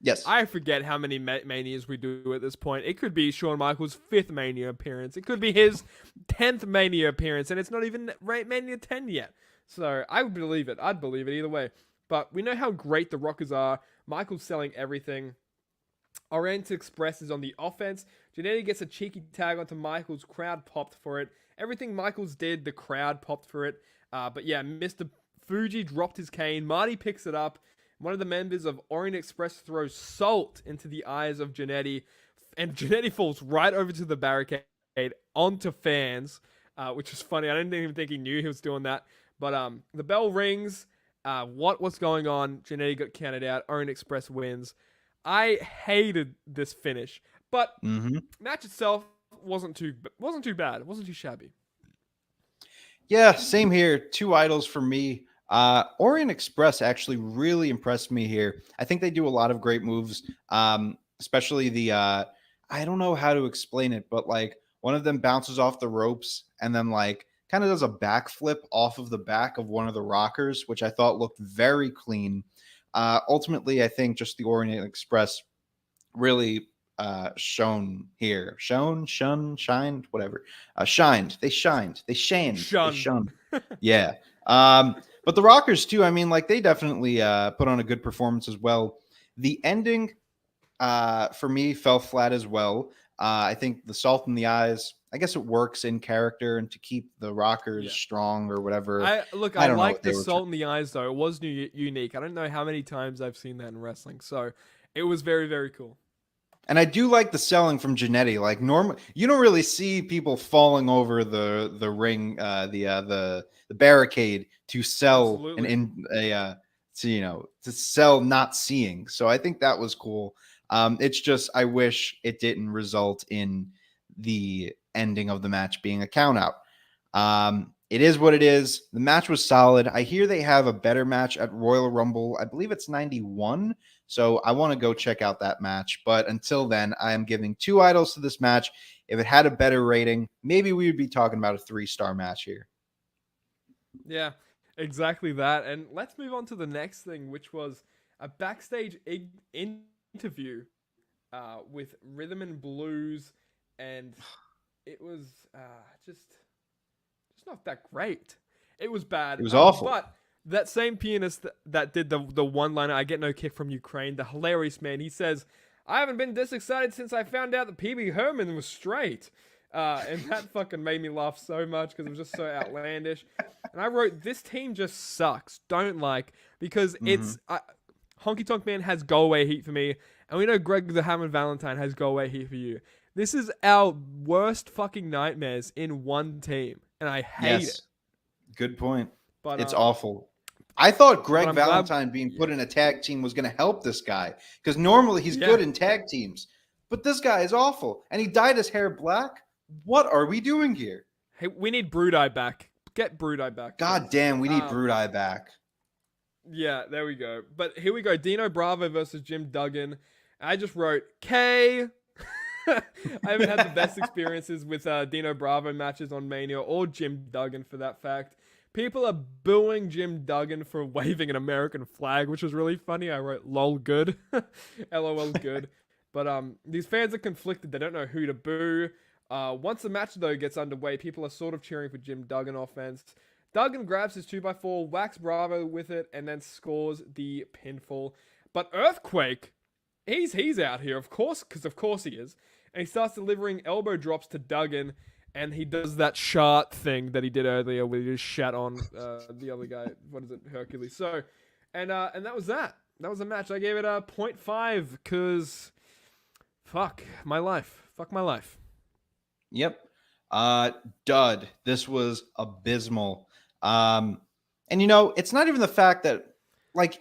Yes. I forget how many Manias we do at this point. It could be Shawn Michaels' 5th Mania appearance. It could be his 10th Mania appearance, and it's not even Mania 10 yet. So I would believe it. I'd believe it either way. But we know how great the Rockers are. Michael's selling everything. Orient Express is on the offense. Jannetty gets a cheeky tag onto Michaels. Crowd popped for it. Everything Michaels did, the crowd popped for it. But yeah, Mr. Fuji dropped his cane. Marty picks it up. One of the members of Orient Express throws salt into the eyes of Jannetty. And Jannetty falls right over to the barricade onto fans, which is funny. I didn't even think he knew he was doing that. But the bell rings. What's going on? Jannetty got counted out. Orient Express wins. I hated this finish, but match itself wasn't too bad. It wasn't too shabby. Yeah, same here. 2 idols for me. Orient Express actually really impressed me here. I think they do a lot of great moves, especially the I don't know how to explain it, but like one of them bounces off the ropes and then like kind of does a backflip off of the back of one of the rockers, which I thought looked very clean. Ultimately, I think just the Orient Express really shone here. Shined, whatever. Shined. They shined. They shined. Shun. They shone. Yeah. But the Rockers too, I mean, like they definitely put on a good performance as well. The ending for me fell flat as well. I think the salt in the eyes, I guess it works in character and to keep the Rockers strong or whatever. I like the salt in the eyes though. It was unique. I don't know how many times I've seen that in wrestling. So it was very, very cool. And I do like the selling from Jannetty. Like normally, you don't really see people falling over the ring, the barricade to sell to sell not seeing. So I think that was cool. It's just I wish it didn't result in the ending of the match being a count out. It is what it is. The match was solid. I hear they have a better match at Royal Rumble. I believe it's 91. So I want to go check out that match. But until then, I am giving 2 idols to this match. If it had a better rating, maybe we would be talking about a 3-star match here. Yeah, exactly that. And let's move on to the next thing, which was a backstage interview with Rhythm and Blues, and it was just not that great. It was bad. It was awful. But that same pianist that did the one-liner, "I get no kick from Ukraine," the hilarious man, he says, "I haven't been this excited since I found out that PB Herman was straight." And that fucking made me laugh so much because it was just so outlandish. And I wrote, this team just sucks. Don't like, because it's Honky Tonk Man has go away heat for me, and we know Greg the Hammond Valentine has go away heat for you. This is our worst fucking nightmares in one team, and I hate it. Good point. But it's awful. I thought Greg I'm Valentine being put in a tag team was going to help this guy, because normally he's good in tag teams, but this guy is awful, and he dyed his hair black. What are we doing here? Hey, we need Brudai back. Get Brudai back. God damn, we need Brudai back. Yeah, there we go. But here we go. Dino Bravo versus Jim Duggan. I just wrote K. I haven't had the best experiences with Dino Bravo matches on Mania or Jim Duggan for that fact. People are booing Jim Duggan for waving an American flag, which was really funny. I wrote lol good. LOL good. But these fans are conflicted. They don't know who to boo. Once the match, though, gets underway, people are sort of cheering for Jim Duggan offense. Duggan grabs his 2x4, whacks Bravo with it, and then scores the pinfall. But Earthquake, he's out here, of course, because of course he is. And he starts delivering elbow drops to Duggan, and he does that shart thing that he did earlier where he just shat on the other guy. What is it? Hercules. So, and that was that. That was the match. I gave it a 0.5 because fuck my life. Fuck my life. Yep. Dud. This was abysmal. And it's not even the fact that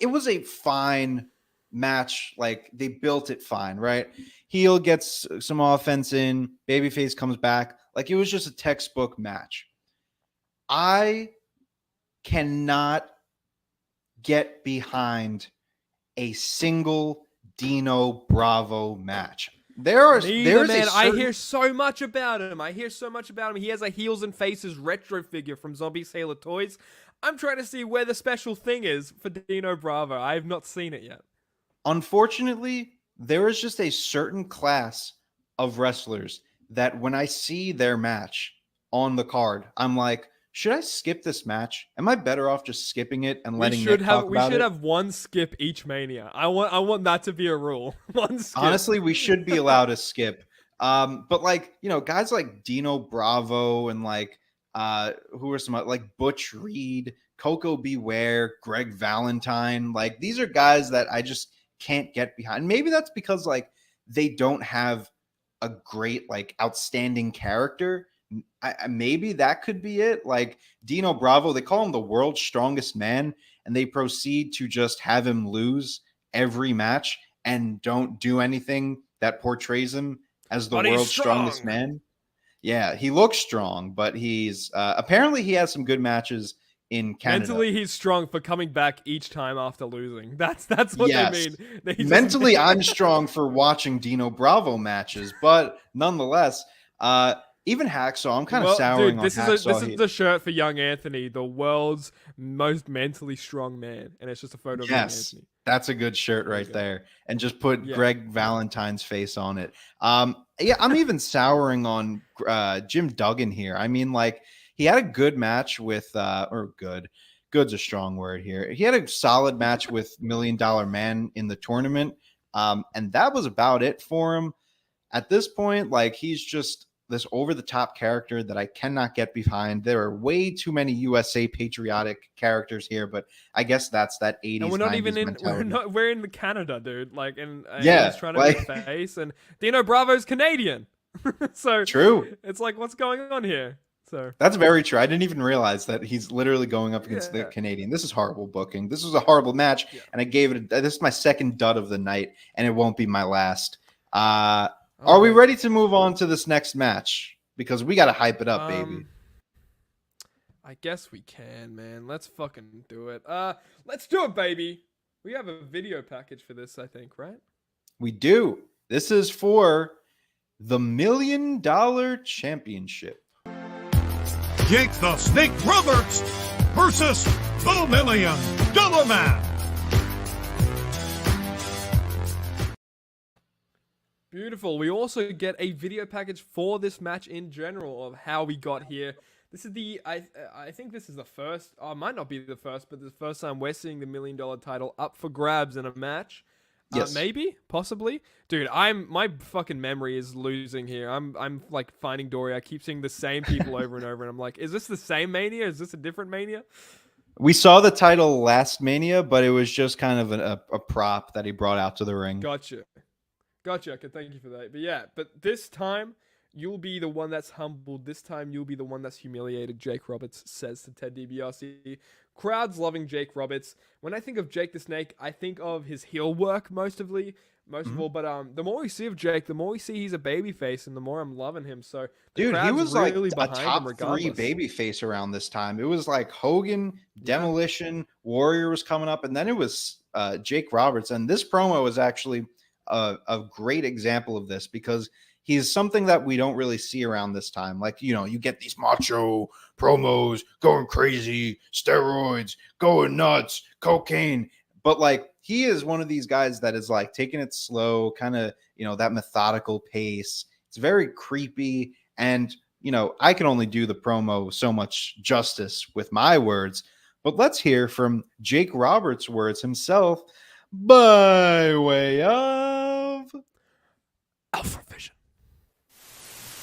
it was a fine match. Like, they built it fine, right? Heel gets some offense in, babyface comes back. Like, it was just a textbook match. I cannot get behind a single Dino Bravo match. There's man. I hear so much about him. He has a Heels and Faces retro figure from Zombie Sailor Toys. I'm trying to see where the special thing is for Dino Bravo. I have not seen it yet. Unfortunately, there is just a certain class of wrestlers that when I see their match on the card, I'm like, should I skip this match? Am I better off just skipping it and letting Nick talk about it? We should have one skip each Mania. I want that to be a rule. One skip. Honestly, we should be allowed to skip. But guys like Dino Bravo and who are some Butch Reed, Coco Beware, Greg Valentine. These are guys that I just can't get behind. Maybe that's because they don't have a great outstanding character. Maybe that could be it. Dino Bravo, they call him the world's strongest man, and they proceed to just have him lose every match and don't do anything that portrays him as the world's strongest man. Yeah, he looks strong, but he's apparently he has some good matches in Canada. Mentally, he's strong for coming back each time after losing. That's what they mean. Mentally, I'm strong for watching Dino Bravo matches, but nonetheless, even Hacksaw, I'm kind of souring on Hacksaw. This is the shirt for young Anthony, the world's most mentally strong man, and it's just a photo of young Anthony. That's a good shirt right there, and just put Greg Valentine's face on it. I'm even souring on Jim Duggan here. I mean, he had a good match with, good's a strong word here. He had a solid match with $1 Million Man in the tournament, and that was about it for him. At this point, he's just this over-the-top character that I cannot get behind. There are way too many USA patriotic characters here, but I guess that's that 80s. And we're not even in. We're in Canada, dude. He's trying to be face, and Dino Bravo's Canadian. So true. It's what's going on here? So That's very true. I didn't even realize that he's literally going up against the Canadian. This is horrible booking. This was a horrible match, and I gave it. This is my second dud of the night, and it won't be my last. Are we ready to move on to this next match? Because we got to hype it up, baby. I guess we can, man. Let's fucking do it. Let's do it, baby. We have a video package for this, I think, right? We do. This is for the $1 Million Championship. Jake the Snake Roberts versus the $1 Million Man. Beautiful. We also get a video package for this match in general of how we got here. This is the I think this is the first. Oh, it might not be the first, but the first time we're seeing the $1 Million title up for grabs in a match. Yes. Maybe, possibly, dude. My fucking memory is losing here. I'm like Finding Dory. I keep seeing the same people over and over, and I'm like, is this the same Mania? Is this a different Mania? We saw the title last Mania, but it was just kind of a prop that he brought out to the ring. Gotcha. Okay, thank you for that. But yeah, this time you'll be the one that's humbled. This time you'll be the one that's humiliated. Jake Roberts says to Ted DiBiase. Crowd's loving Jake Roberts. When I think of Jake the Snake, I think of his heel work most of all. But the more we see of Jake, the more we see he's a babyface, and the more I'm loving him. So dude, he was really like a top 3 babyface around this time. It was like Hogan, Demolition, Warrior was coming up, and then it was Jake Roberts. And this promo was actually a great example of this because he's something that we don't really see around this time. Like, you get these macho promos going crazy, steroids, going nuts, cocaine. But like, he is one of these guys that is like taking it slow, kind of, that methodical pace. It's very creepy. And, I can only do the promo so much justice with my words. But let's hear from Jake Roberts' words himself by way of Alpha Vision.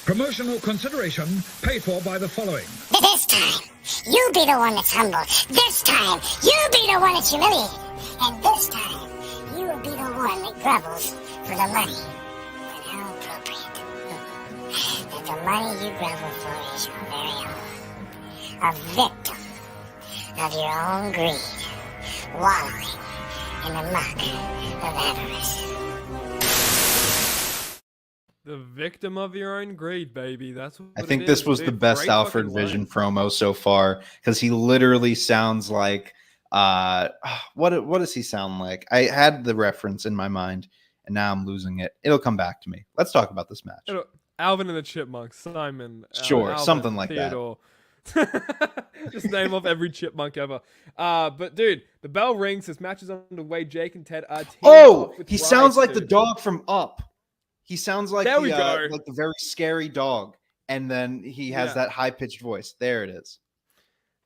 Promotional consideration paid for by the following. This time, you be the one that's humble. This time, you be the one that's humiliated. And this time, you will be the one that grovels for the money. But how appropriate. That the money you grovel for is your very own. A victim of your own greed. Wallowing in the muck of avarice. The victim of your own greed, baby. That's what I think this was the best Alfred Vision promo so far because he literally sounds like what does he sound like? I had the reference in my mind and now I'm losing it. It'll come back to me. Let's talk about this match. Alvin and the Chipmunks, Simon. Sure, Alvin, something like Theodore. That. Just name off every chipmunk ever. But dude, the bell rings. This match is underway. Jake and Ted are he sounds like the dog from Up. He sounds like the very scary dog, and then he has that high-pitched voice. There it is.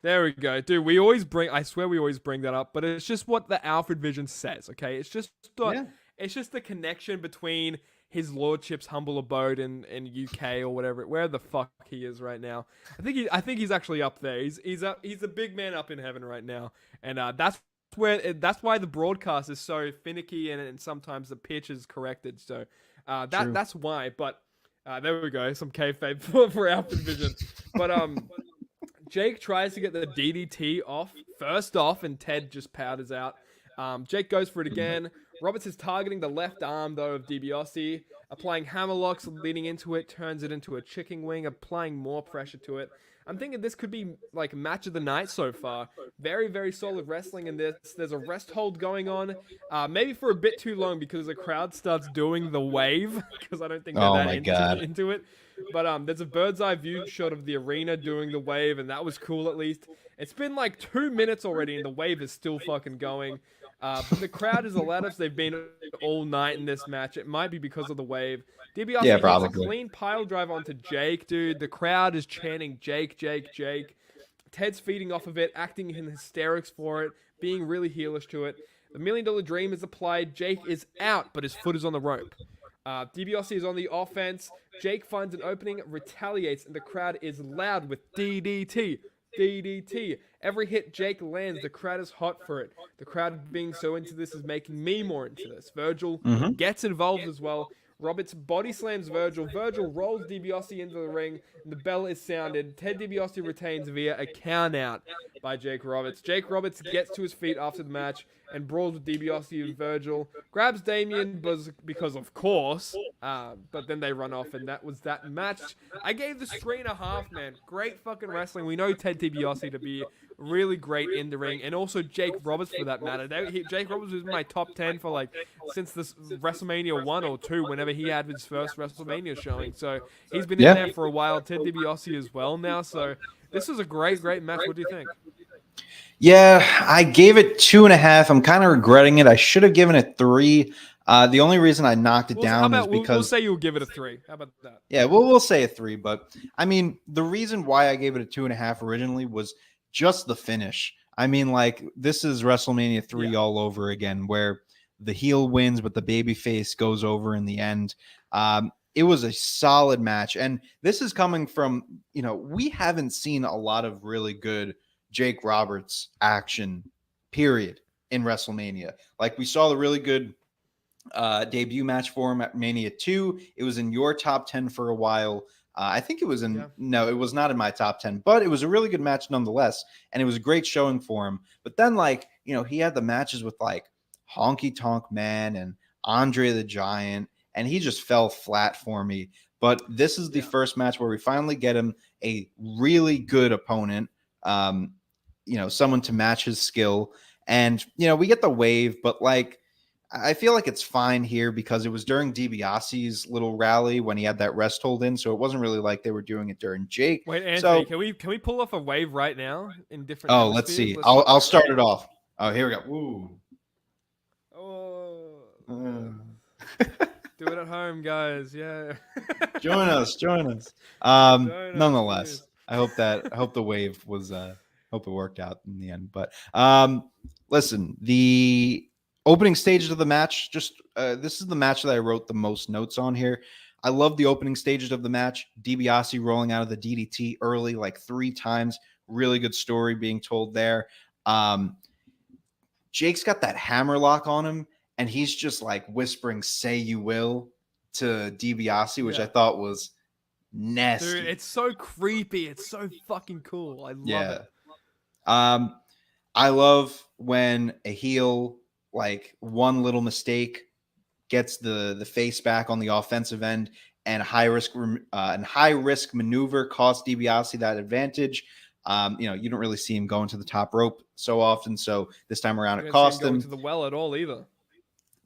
There we go. Dude, I swear we always bring that up, but it's just what the Alfred Vision says, okay? It's just it's just the connection between his lordship's humble abode in UK or whatever, where the fuck he is right now. I think he's actually up there. He's a big man up in heaven right now, and that's why the broadcast is so finicky and sometimes the pitch is corrected. So that's why. But there we go, some kayfabe for Alfred Vision. But Jake tries to get the DDT first off, and Ted just powders out. Jake goes for it again. Roberts is targeting the left arm, though, of DiBiase, applying hammerlocks, leading into it, turns it into a chicken wing, applying more pressure to it. I'm thinking this could be, like, match of the night so far. Very, very solid wrestling in this. There's a rest hold going on, maybe for a bit too long because the crowd starts doing the wave, because I don't think they're into it. But there's a bird's eye view shot of the arena doing the wave, and that was cool at least. It's been like 2 minutes already, and the wave is still fucking going. But the crowd is the loudest they've been all night in this match. It might be because of the wave. DiBiase hits a clean pile drive onto Jake, dude. The crowd is chanting Jake, Jake, Jake. Ted's feeding off of it, acting in hysterics for it, being really heelish to it. The $1 Million Dream is applied. Jake is out, but his foot is on the rope. DiBiase is on the offense. Jake finds an opening, retaliates, and the crowd is loud with DDT. DDT. Every hit Jake lands, the crowd is hot for it. The crowd being so into this is making me more into this. Virgil gets involved as well. Roberts body slams Virgil. Virgil rolls DiBiase into the ring. And the bell is sounded. Ted DiBiase retains via a count out by Jake Roberts. Jake Roberts gets to his feet after the match and brawls with DiBiase and Virgil. Grabs Damien because of course. But then they run off, and that was that match. I gave this 3.5, man. Great fucking wrestling. We know Ted DiBiase to be really great in the ring, and also Jake Roberts for that matter. Jake Roberts was in my top 10 for since this WrestleMania 1 or 2, whenever he had his first WrestleMania showing. So he's been in there for a while. Ted DiBiase as well now. So this was a great match. What do you think? Yeah, I gave it 2.5. I'm kind of regretting it. I should have given it 3. The only reason I knocked it down is because we'll say you'll give it a 3. How about that? Yeah, we'll say a 3. But I mean, the reason why I gave it a 2.5 originally was just the finish. I mean, this is WrestleMania 3 all over again, where the heel wins, but the babyface goes over in the end. It was a solid match, and this is coming from we haven't seen a lot of really good Jake Roberts action, period, in WrestleMania. We saw the really good debut match for him at Mania 2. It was in your top 10 for a while. I think it was no, it was not in my top 10, but it was a really good match nonetheless. And it was a great showing for him. But then he had the matches with Honky Tonk Man and Andre the Giant, and he just fell flat for me. But this is the first match where we finally get him a really good opponent, someone to match his skill. And, we get the wave, but I feel like it's fine here because it was during DiBiase's little rally when he had that rest hold in, so it wasn't really like they were doing it during Jake. Wait, Anthony, can we pull off a wave right now in different? Oh, let's see. I'll start it off. Oh, here we go. Ooh. Oh. Do it at home, guys. Yeah. Join us. Nonetheless, I hope the wave was. Hope it worked out in the end. But listen, the opening stages of the match, this is the match that I wrote the most notes on here. I love the opening stages of the match. DiBiase rolling out of the DDT early 3 times. Really good story being told there. Jake's got that hammerlock on him, and he's just whispering "Say you will" to DiBiase, which I thought was nasty. Dude, it's so creepy. It's so fucking cool. I love it. I love when a heel, one little mistake gets the face back on the offensive end, and high risk maneuver costs DiBiase that advantage. You don't really see him going to the top rope so often, so this time around it cost him. Going to the well at all either.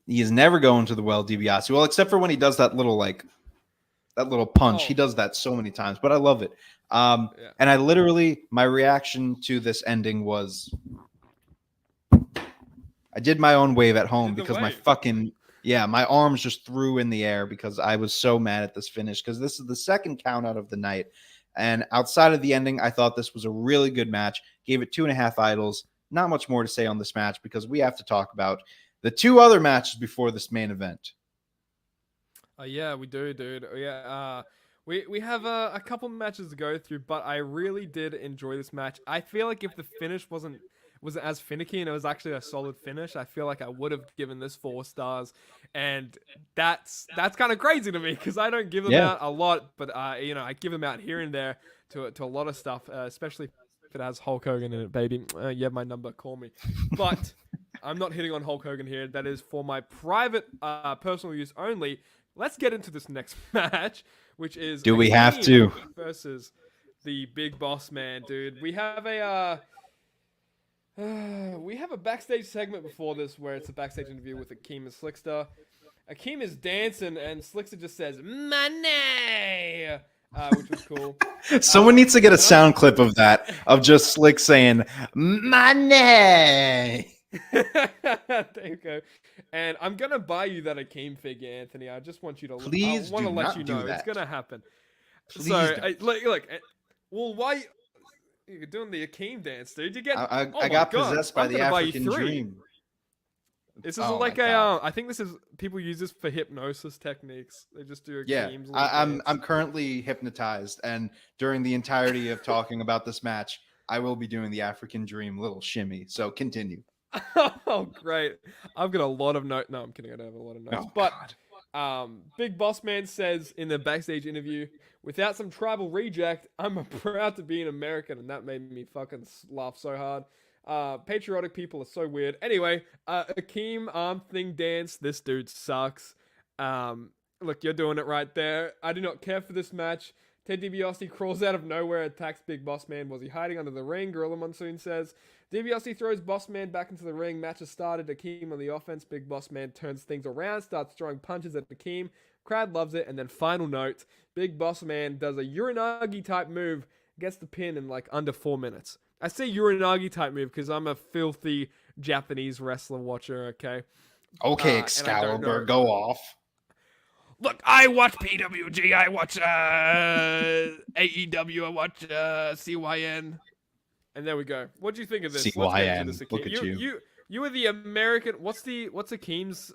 He is never going to the well, DiBiase. Well, except for when he does that little punch. He does that so many times, but I love it. And I literally, my reaction to this ending was, I did my own wave at home because my arms just threw in the air because I was so mad at this finish, because this is the second count out of the night. And outside of the ending, I thought this was a really good match. Gave it 2.5 idols. Not much more to say on this match because we have to talk about the 2 other matches before this main event. Yeah, we do, dude. Yeah, we have a couple matches to go through, but I really did enjoy this match. I feel like if the finish wasn't as finicky and it was actually a solid finish, I feel like I would have given this 4 stars, and that's kind of crazy to me because I don't give them out a lot, but I give them out here and there to a lot of stuff, especially if it has Hulk Hogan in it, baby. You have my number, call me. But I'm not hitting on Hulk Hogan here. That is for my private, personal use only. Let's get into this next match, which is we have to versus the Big Boss Man, dude. We have a backstage segment before this where it's a backstage interview with Akeem and Slickster. Akeem is dancing and Slickster just says "Money," which was cool. Someone needs to get a sound clip of that, of just Slick saying "Money." There you go. And I'm gonna buy you that Akeem figure, Anthony. I just want you to. Please, I want to let you know it's gonna happen. Please look. Well, why? You're doing the Akeem dance, dude. You get. I got possessed by the African dream. This is I think this is, people use this for hypnosis techniques. They just do Akeem's. I'm currently hypnotized, and during the entirety of talking about this match, I will be doing the African Dream little shimmy. So continue. Oh, great. I've got a lot of notes. No, I'm kidding. I don't have a lot of notes. Oh, But God. Big Boss Man says in the backstage interview, without some tribal reject, I'm proud to be an American. And that made me fucking laugh so hard. Patriotic people are so weird. Anyway, Akeem arm thing dance. This dude sucks. Look, you're doing it right there. I do not care for this match. Ted DiBiase crawls out of nowhere, attacks Big Boss Man. Was he hiding under the ring? Gorilla Monsoon says. DiBiase throws Boss Man back into the ring. Match has started. Akeem on the offense. Big Boss Man turns things around, starts throwing punches at Akeem. Crowd loves it. And then final note, Big Boss Man does a Uranagi type move, gets the pin in like under 4 minutes. I say Uranagi type move because I'm a filthy Japanese wrestler watcher, okay? Okay, Excalibur, go off. Look, I watch PWG, I watch AEW, I watch CYN. And there we go. What do you think of this? CYN, look at you. You were the American. What's Akeem's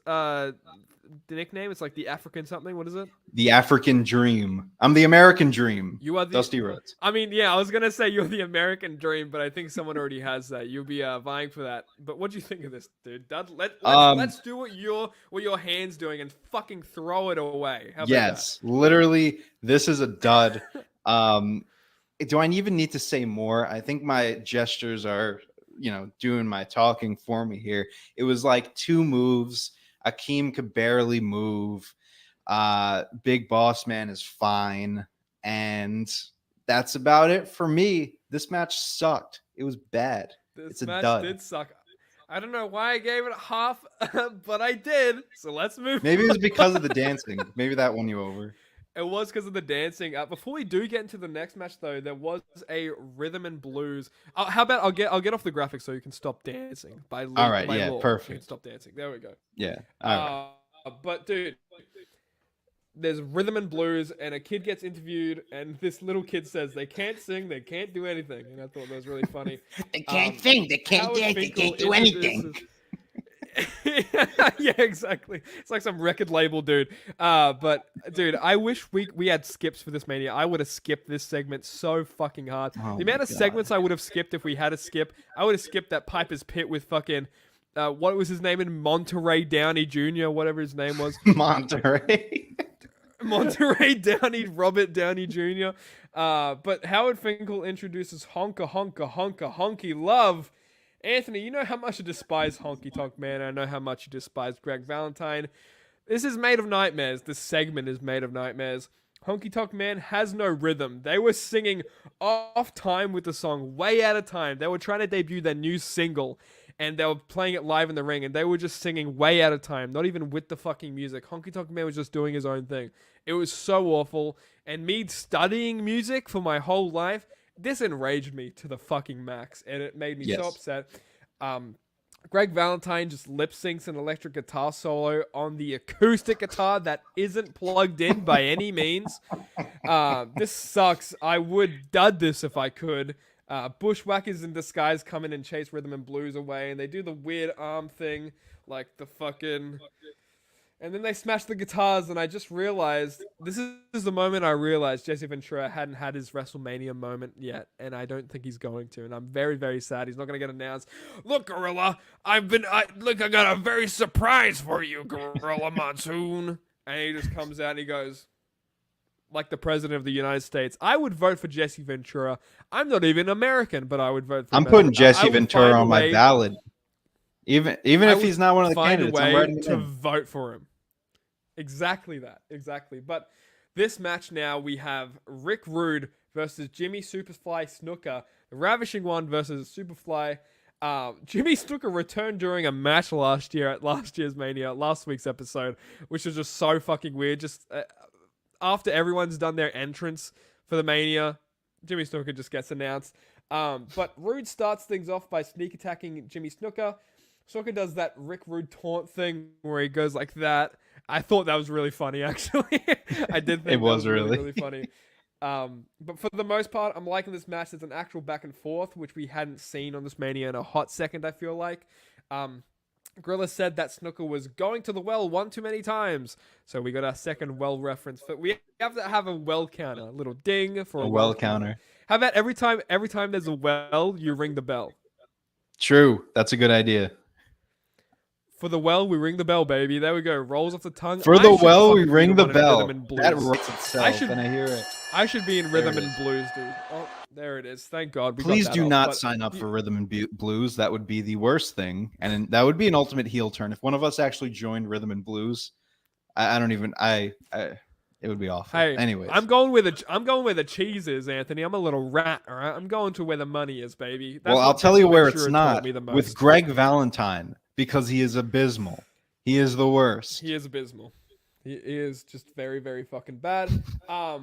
nickname? It's like the African something. What is it? The African Dream. I'm the American Dream. You are the Dusty Rhodes. I mean, yeah, I was gonna say you're the American Dream, but I think someone already has that. You'll be vying for that. But what do you think of this, dude? Let's do what your hand's doing and fucking throw it away. How about that? Literally, this is a dud. Do I even need to say more? I think my gestures are, doing my talking for me here. It was like 2 moves. Akeem could barely move. Big Boss Man is fine. And that's about it for me. This match sucked. It was bad. It's a match dud. did suck. I don't know why I gave it half, but I did. So let's move. Maybe it was because of the dancing. Maybe that won you over. It was because of the dancing. Before we do get into the next match, though, there was a rhythm and blues. How about I'll get off the graphic so you can stop dancing. All right, yeah, law, perfect. You can stop dancing. There we go. Yeah. All right. But dude, there's rhythm and blues, and a kid gets interviewed, and this little kid says they can't sing, they can't do anything, and I thought that was really funny. They can't sing, they can't dance, they can't do anything. Yeah, exactly. It's like some record label dude. But dude, I wish we had skips for this Mania. I would have skipped this segment so fucking hard. The amount of segments I would have skipped if we had a skip, I would have skipped that Piper's Pit with fucking what was his name in Monterey Downey Jr., whatever his name was. Monterey Downey, Robert Downey Jr. But Howard Finkel introduces Honky Love. Anthony, you know how much I despise Honky Tonk Man. I know how much you despise Greg Valentine. This is made of nightmares. This segment is made of nightmares. Honky Tonk Man has no rhythm. They were singing off time with the song, way out of time. They were trying to debut their new single, and they were playing it live in the ring, and they were just singing way out of time, not even with the fucking music. Honky Tonk Man was just doing his own thing. It was so awful, and me studying music for my whole life, this enraged me to the fucking max, and it made me so upset. Greg Valentine just lip syncs an electric guitar solo on the acoustic guitar that isn't plugged in by any means. This sucks. I would dud this if I could. Bushwhackers in disguise come in and chase rhythm and blues away, and they do the weird arm thing, like the fucking... And then they smash the guitars, and I just realized, this is the moment I realized Jesse Ventura hadn't had his WrestleMania moment yet, and I don't think he's going to, and I'm very, very sad. He's not going to get announced. Look, Gorilla, I got a very surprise for you, Gorilla Monsoon. And he just comes out and he goes, like the president of the United States, I would vote for Jesse Ventura. I'm not even American, but I would vote for him. I'm putting Jesse Ventura on my ballot. Even if he's not one of the candidates, I'm writing to vote for him. Exactly that. Exactly. But this match now, we have Rick Rude versus Jimmy Superfly Snuka. The Ravishing One versus Superfly. Jimmy Snuka returned during a match last year at last year's Mania, last week's episode, which was just so fucking weird. Just after everyone's done their entrance for the Mania, Jimmy Snuka just gets announced. But Rude starts things off by sneak attacking Jimmy Snuka. Snuka does that Rick Rude taunt thing where he goes like that. I thought that was really funny, actually. I did think it was really funny. But for the most part, I'm liking this match. There's an actual back and forth, which we hadn't seen on this Mania in a hot second, I feel like. Gorilla said that Snuka was going to the well one too many times. So we got our second well reference. But we have to have a well counter. A little ding for A well counter. How about every time there's a well, you ring the bell? True. That's a good idea. For the well, we ring the bell, baby. There we go. Rolls off the tongue. For the well, we ring the bell. That writes itself, and I hear it. I should be in rhythm and blues, dude. Oh, there it is. Thank God. Please do not sign up for rhythm and blues. That would be the worst thing, and that would be an ultimate heel turn. If one of us actually joined rhythm and blues, it would be awful. Hey, anyways, I'm going where the cheese is, Anthony. I'm a little rat, all right? I'm going to where the money is, baby. Well, I'll tell you where it's not. With Greg Valentine, because he is abysmal. He is the worst. He is abysmal. He is just very, very fucking bad. But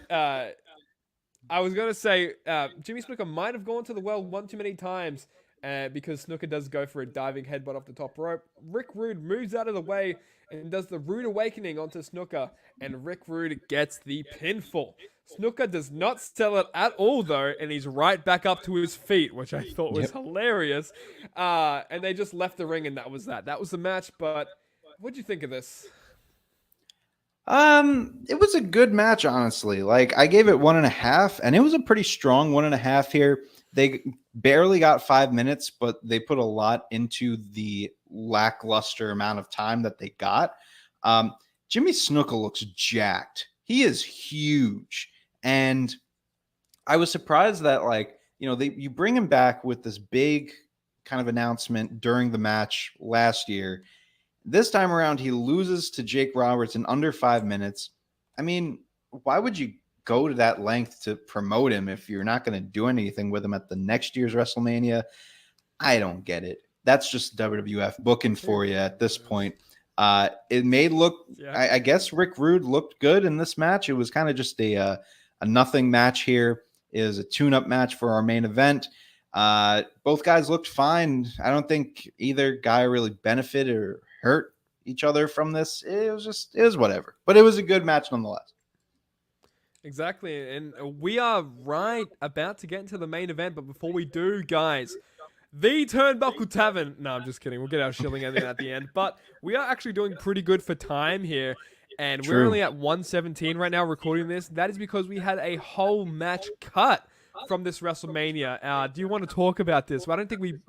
I was gonna say Jimmy Snuka might have gone to the well one too many times because Snuka does go for a diving headbutt off the top rope. Rick Rude moves out of the way and does the Rude Awakening onto Snuka, and Rick Rude gets the pinfall. Snuka does not sell it at all, though, and he's right back up to his feet, which I thought was hilarious. And they just left the ring, and that was that. That was the match, but what'd you think of this? It was a good match, honestly. Like, I gave it 1.5, and it was a pretty strong 1.5 here. They barely got 5 minutes, but they put a lot into the lackluster amount of time that they got. Jimmy Snuka looks jacked. He is huge. And I was surprised that, like, you bring him back with this big kind of announcement during the match last year. This time around, he loses to Jake Roberts in under 5 minutes. I mean, why would you go to that length to promote him if you're not going to do anything with him at the next year's WrestleMania? I don't get it. That's just WWF booking for you at this point. It may look, I guess Rick Rude looked good in this match. It was kind of just a nothing match here. It is a tune-up match for our main event. Both guys looked fine. I don't think either guy really benefited or hurt each other from this. It was whatever. But it was a good match nonetheless. Exactly, and we are right about to get into the main event, but before we do, guys, the Turnbuckle Tavern. No, I'm just kidding. We'll get our shilling ending at the end, but we are actually doing pretty good for time here, and we're only at 1:17 right now recording this. That is because we had a whole match cut from this WrestleMania. Do you want to talk about this? Well, I don't think we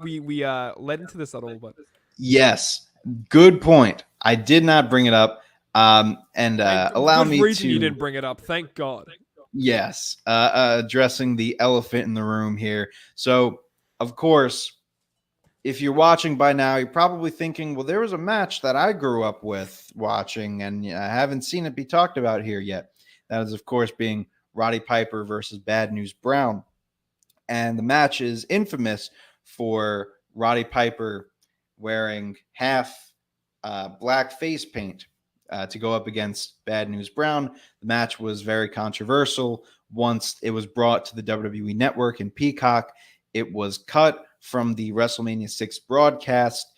led into this at all, but yes, good point. I did not bring it up. Allow me to. You didn't bring it up. Thank God. Yes, addressing the elephant in the room here. So, of course, if you're watching by now, you're probably thinking, well, there was a match that I grew up with watching, and I haven't seen it be talked about here yet. That is, of course, being Roddy Piper versus Bad News Brown. And the match is infamous for Roddy Piper wearing half black face paint to go up against Bad News Brown. The match was very controversial. Once it was brought to the WWE Network in Peacock, it was cut from the WrestleMania VI broadcast.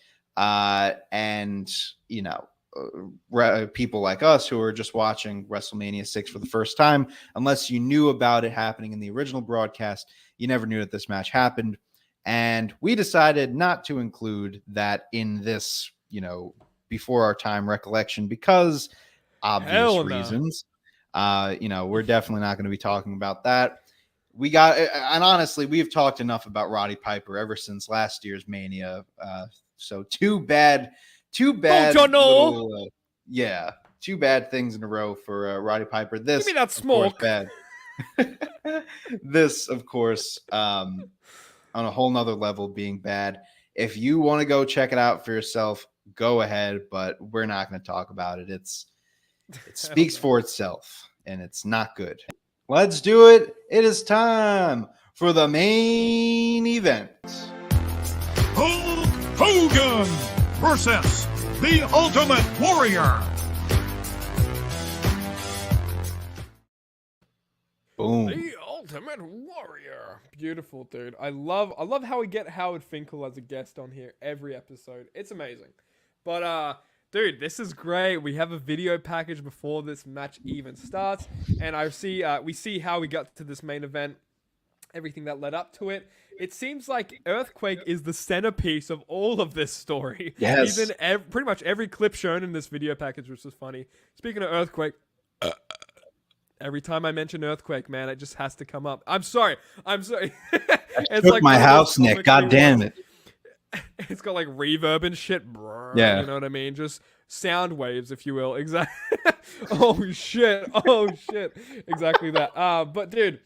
People like us who are just watching WrestleMania VI for the first time, unless you knew about it happening in the original broadcast, you never knew that this match happened. And we decided not to include that in this, before our time recollection because obvious reasons. We're definitely not going to be talking about that. And honestly, we've talked enough about Roddy Piper ever since last year's Mania. So too bad. Two bad things in a row for Roddy Piper. This, give me that smoke. Bad. This, of course, on a whole nother level being bad. If you want to go check it out for yourself, go ahead, but we're not going to talk about it. It speaks for itself, and it's not good. Let's do it. It is time for the main event. Hulk Hogan versus the Ultimate Warrior. Boom. The Ultimate Warrior. Beautiful, dude. I love how we get Howard Finkel as a guest on here every episode. It's amazing. But dude, this is great. We have a video package before this match even starts, and we see how we got to this main event, everything that led up to it. it seems like Earthquake is the centerpiece of all of this story. Yes. Even pretty much every clip shown in this video package, which is funny. Speaking of Earthquake, every time I mention Earthquake, man, it just has to come up. I'm sorry. It's Took my house, Nick. God damn it. It's got like reverb and shit. Yeah. You know what I mean? Just sound waves, if you will. Exactly. Oh shit. Oh shit. Exactly that. But dude,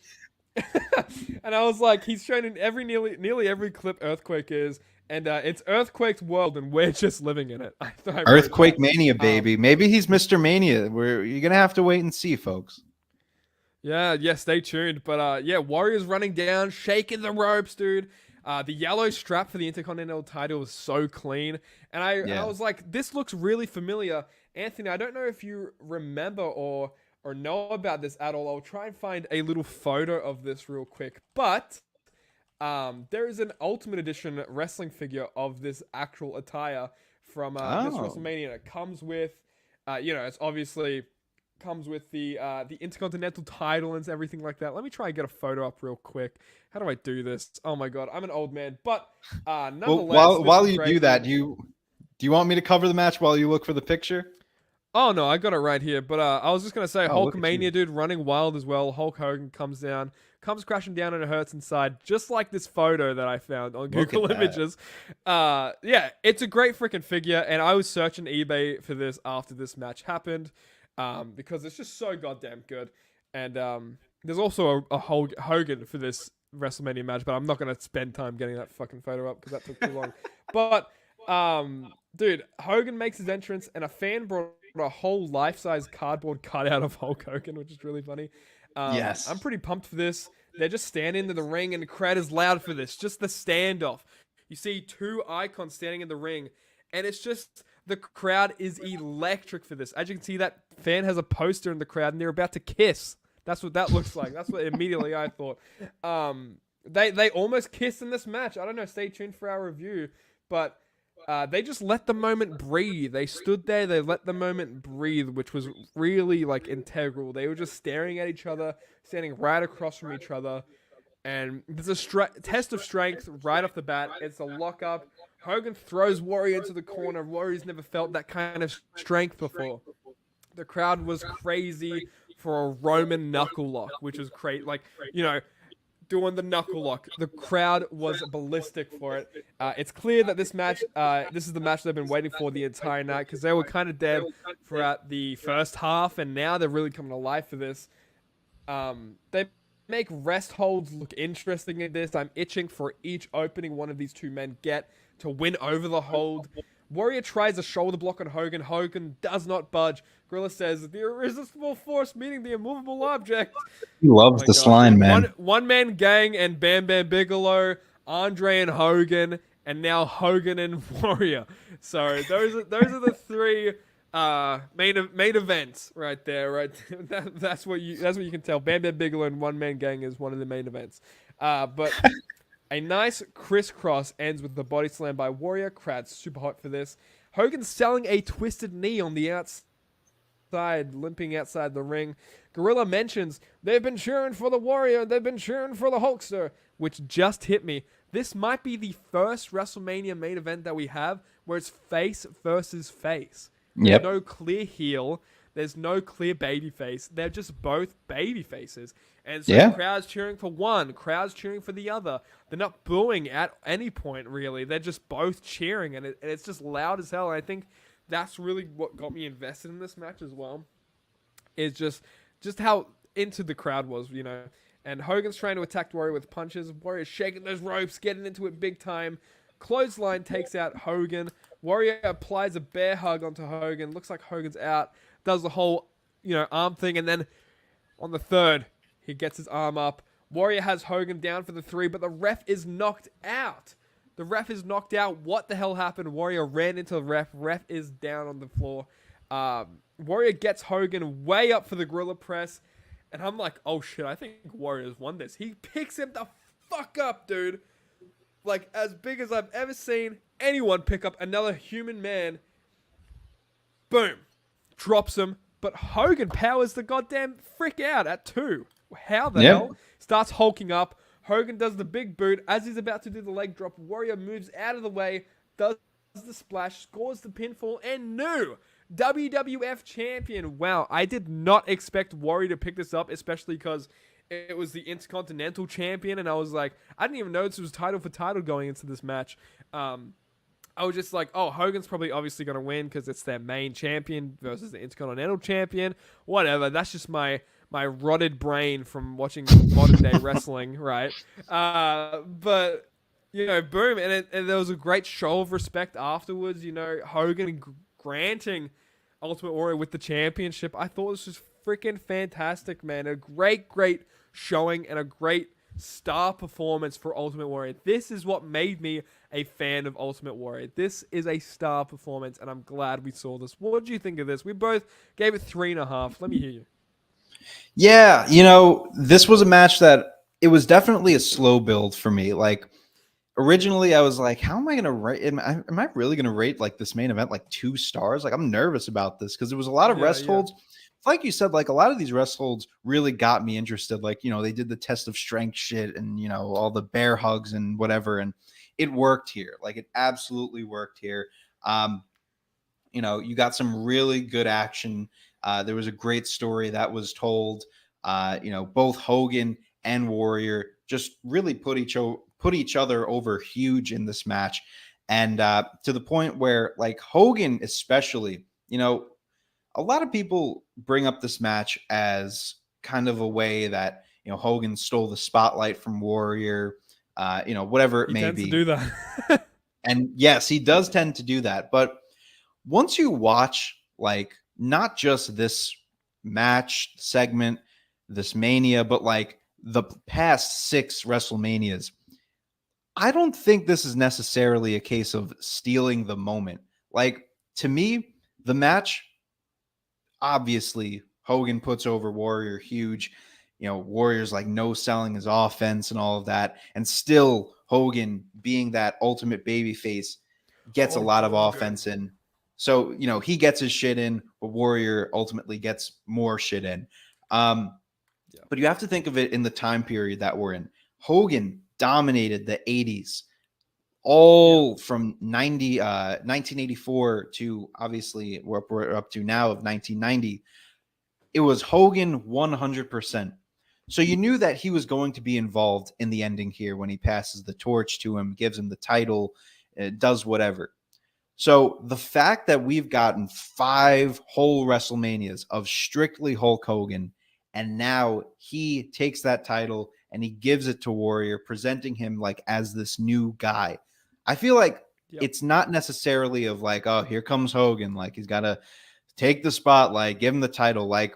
and I was like, he's shown in nearly every clip Earthquake is, and it's Earthquake's world, and we're just living in it. I Earthquake Mania, baby. Maybe he's Mr. Mania. You're gonna have to wait and see, folks. Yeah, stay tuned. But yeah, Warrior's running down, shaking the ropes, dude. The yellow strap for the Intercontinental title was so clean. And I was like, this looks really familiar. Anthony, I don't know if you remember or know about this at all. I'll try and find a little photo of this real quick. But there is an Ultimate Edition wrestling figure of this actual attire from this WrestleMania. And it comes with, it's obviously comes with the Intercontinental title and everything like that. Let me try and get a photo up real quick. How do I do this? Oh my god, I'm an old man. But nonetheless, well, while you do that, do you want me to cover the match while you look for the picture? Oh no, I got it right here. But I was just gonna say, Hulkamania, dude, running wild as well. Hulk Hogan comes crashing down and it hurts inside, just like this photo that I found on Google Images. Yeah, it's a great freaking figure, and I was searching eBay for this after this match happened. Because it's just so goddamn good. And there's also a Hogan for this WrestleMania match, but I'm not going to spend time getting that fucking photo up because that took too long. But, dude, Hogan makes his entrance, and a fan brought a whole life-size cardboard cutout of Hulk Hogan, which is really funny. Yes. I'm pretty pumped for this. They're just standing in the ring, and the crowd is loud for this. Just the standoff. You see two icons standing in the ring, and it's just... The crowd is electric for this. As you can see, that fan has a poster in the crowd, and they're about to kiss. That's what that looks like. That's what immediately I thought. They almost kissed in this match. I don't know. Stay tuned for our review. But they just let the moment breathe. They stood there. They let the moment breathe, which was really like integral. They were just staring at each other, standing right across from each other. And there's a test of strength right off the bat. It's a lockup. Hogan throws Warrior into the corner. Warrior's never felt that kind of strength before. The crowd was crazy for a Roman knuckle lock, which was great. Like, doing the knuckle lock. The crowd was ballistic for it. It's clear that this match, this is the match they've been waiting for the entire night, because they were kind of dead throughout the first half, and now they're really coming to life for this. They make rest holds look interesting in this. I'm itching for each opening one of these two men get to win over the hold. Warrior tries a shoulder block on Hogan. Hogan does not budge. Gorilla says, the irresistible force meeting the immovable object. He loves this line, man. One man gang and Bam Bam Bigelow, Andre and Hogan, and now Hogan and Warrior. So those are the three main events right there. Right, that's what you can tell. Bam Bam Bigelow and One Man Gang is one of the main events. But a nice crisscross ends with the body slam by Warrior. Crowd's super hot for this. Hogan's selling a twisted knee on the outside, limping outside the ring. Gorilla mentions they've been cheering for the Warrior, they've been cheering for the Hulkster, which just hit me. This might be the first WrestleMania main event that we have where it's face versus face. Yep. There's no clear heel. There's no clear baby face. They're just both baby faces. And so crowds cheering for one, crowds cheering for the other. They're not booing at any point, really. They're just both cheering, and it's just loud as hell. And I think that's really what got me invested in this match as well, is just how into the crowd was, And Hogan's trying to attack Warrior with punches. Warrior's shaking those ropes, getting into it big time. Clothesline takes out Hogan. Warrior applies a bear hug onto Hogan. Looks like Hogan's out. Does the whole, arm thing. And then on the third, he gets his arm up. Warrior has Hogan down for the 3, but the ref is knocked out. The ref is knocked out. What the hell happened? Warrior ran into the ref. Ref is down on the floor. Warrior gets Hogan way up for the Gorilla Press. And I'm like, oh shit, I think Warrior's won this. He picks him the fuck up, dude. Like, as big as I've ever seen anyone pick up another human man. Boom. Drops him. But Hogan powers the goddamn frick out at 2. How the hell? Starts hulking up. Hogan does the big boot. As he's about to do the leg drop, Warrior moves out of the way, does the splash, scores the pinfall, and new WWF champion. Wow, I did not expect Warrior to pick this up, especially because it was the Intercontinental champion, and I was like, I didn't even know this was title for title going into this match. I was just like, oh, Hogan's probably obviously going to win because it's their main champion versus the Intercontinental champion. Whatever, that's just my rotted brain from watching modern day wrestling, right? But boom, and there was a great show of respect afterwards. Hogan granting Ultimate Warrior with the championship. I thought this was freaking fantastic, man. A great showing and a great star performance for Ultimate Warrior. This is what made me a fan of Ultimate Warrior. This is a star performance, and I'm glad we saw this. What did you think of this? We both gave it 3.5. Let me hear you. Yeah, this was a match that it was definitely a slow build for me. Like, originally I was like, how am I going to rate? Am I really going to rate like this main event like 2 stars? Like, I'm nervous about this because there was a lot of rest holds. Like you said, like a lot of these rest holds really got me interested. Like, they did the test of strength shit and, all the bear hugs and whatever. And it worked here. Like, it absolutely worked here. You got some really good action. There was a great story that was told. Both Hogan and Warrior just really put each other over huge in this match. And to the point where, like, Hogan especially, a lot of people bring up this match as kind of a way that, Hogan stole the spotlight from Warrior, whatever it may be. He tends to do that. And yes, he does tend to do that. But once you watch, like, not just this match segment, this Mania, but like the past 6 WrestleManias, I don't think this is necessarily a case of stealing the moment. Like, to me, the match, obviously, Hogan puts over Warrior huge. Warrior's like no selling his offense and all of that. And still, Hogan, being that ultimate babyface, gets a lot of offense in. So, he gets his shit in, but Warrior ultimately gets more shit in. But you have to think of it in the time period that we're in. Hogan dominated the 80s, from 1984 to obviously we're up to now of 1990. It was Hogan 100%. So you knew that he was going to be involved in the ending here when he passes the torch to him, gives him the title, does whatever. So the fact that we've gotten 5 whole WrestleManias of strictly Hulk Hogan, and now he takes that title and he gives it to Warrior, presenting him like as this new guy. I feel like it's not necessarily of like, oh, here comes Hogan. Like, he's got to take the spotlight, give him the title. Like,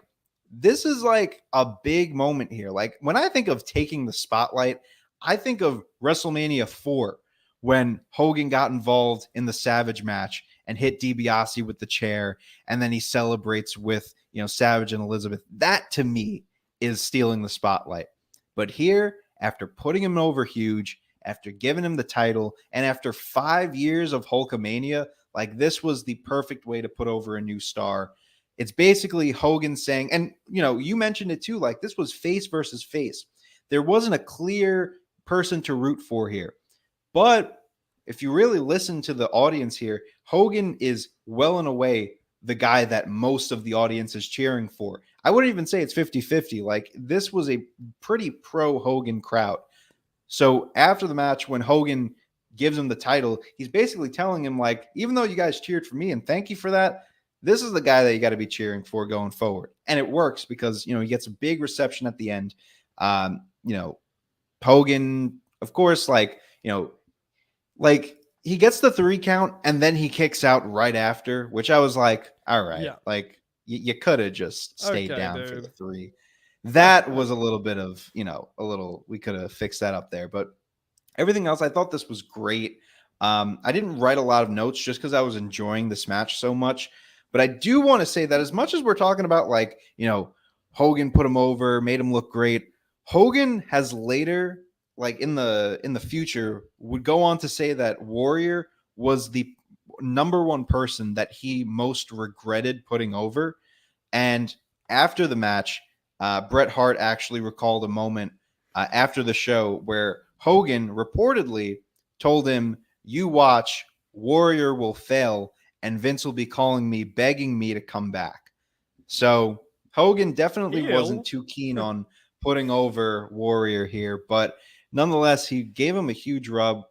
this is like a big moment here. Like, when I think of taking the spotlight, I think of WrestleMania 4 when Hogan got involved in the Savage match and hit DiBiase with the chair, and then he celebrates with, Savage and Elizabeth. That, to me, is stealing the spotlight. But here, after putting him over huge, after giving him the title, and after 5 years of Hulkamania, like, this was the perfect way to put over a new star. It's basically Hogan saying, and, you mentioned it too, like, this was face versus face. There wasn't a clear person to root for here. But if you really listen to the audience here, Hogan is well and away the guy that most of the audience is cheering for. I wouldn't even say it's 50-50. Like, this was a pretty pro-Hogan crowd. So after the match, when Hogan gives him the title, he's basically telling him, like, even though you guys cheered for me and thank you for that, this is the guy that you got to be cheering for going forward. And it works because, he gets a big reception at the end. Hogan, of course, like he gets the 3 count and then he kicks out right after, which I was like, all right, like you could have just stayed down for the 3. That was a little bit of, we could have fixed that up there. But everything else, I thought this was great. I didn't write a lot of notes just because I was enjoying this match so much. But I do want to say that as much as we're talking about, like, Hogan put him over, made him look great, Hogan has later, like in the future, would go on to say that Warrior was the number 1 person that he most regretted putting over. And after the match, Bret Hart actually recalled a moment after the show where Hogan reportedly told him, "You watch, Warrior will fail, and Vince will be calling me, begging me to come back." So Hogan definitely wasn't too keen on putting over Warrior here, but nonetheless, he gave him a huge rub.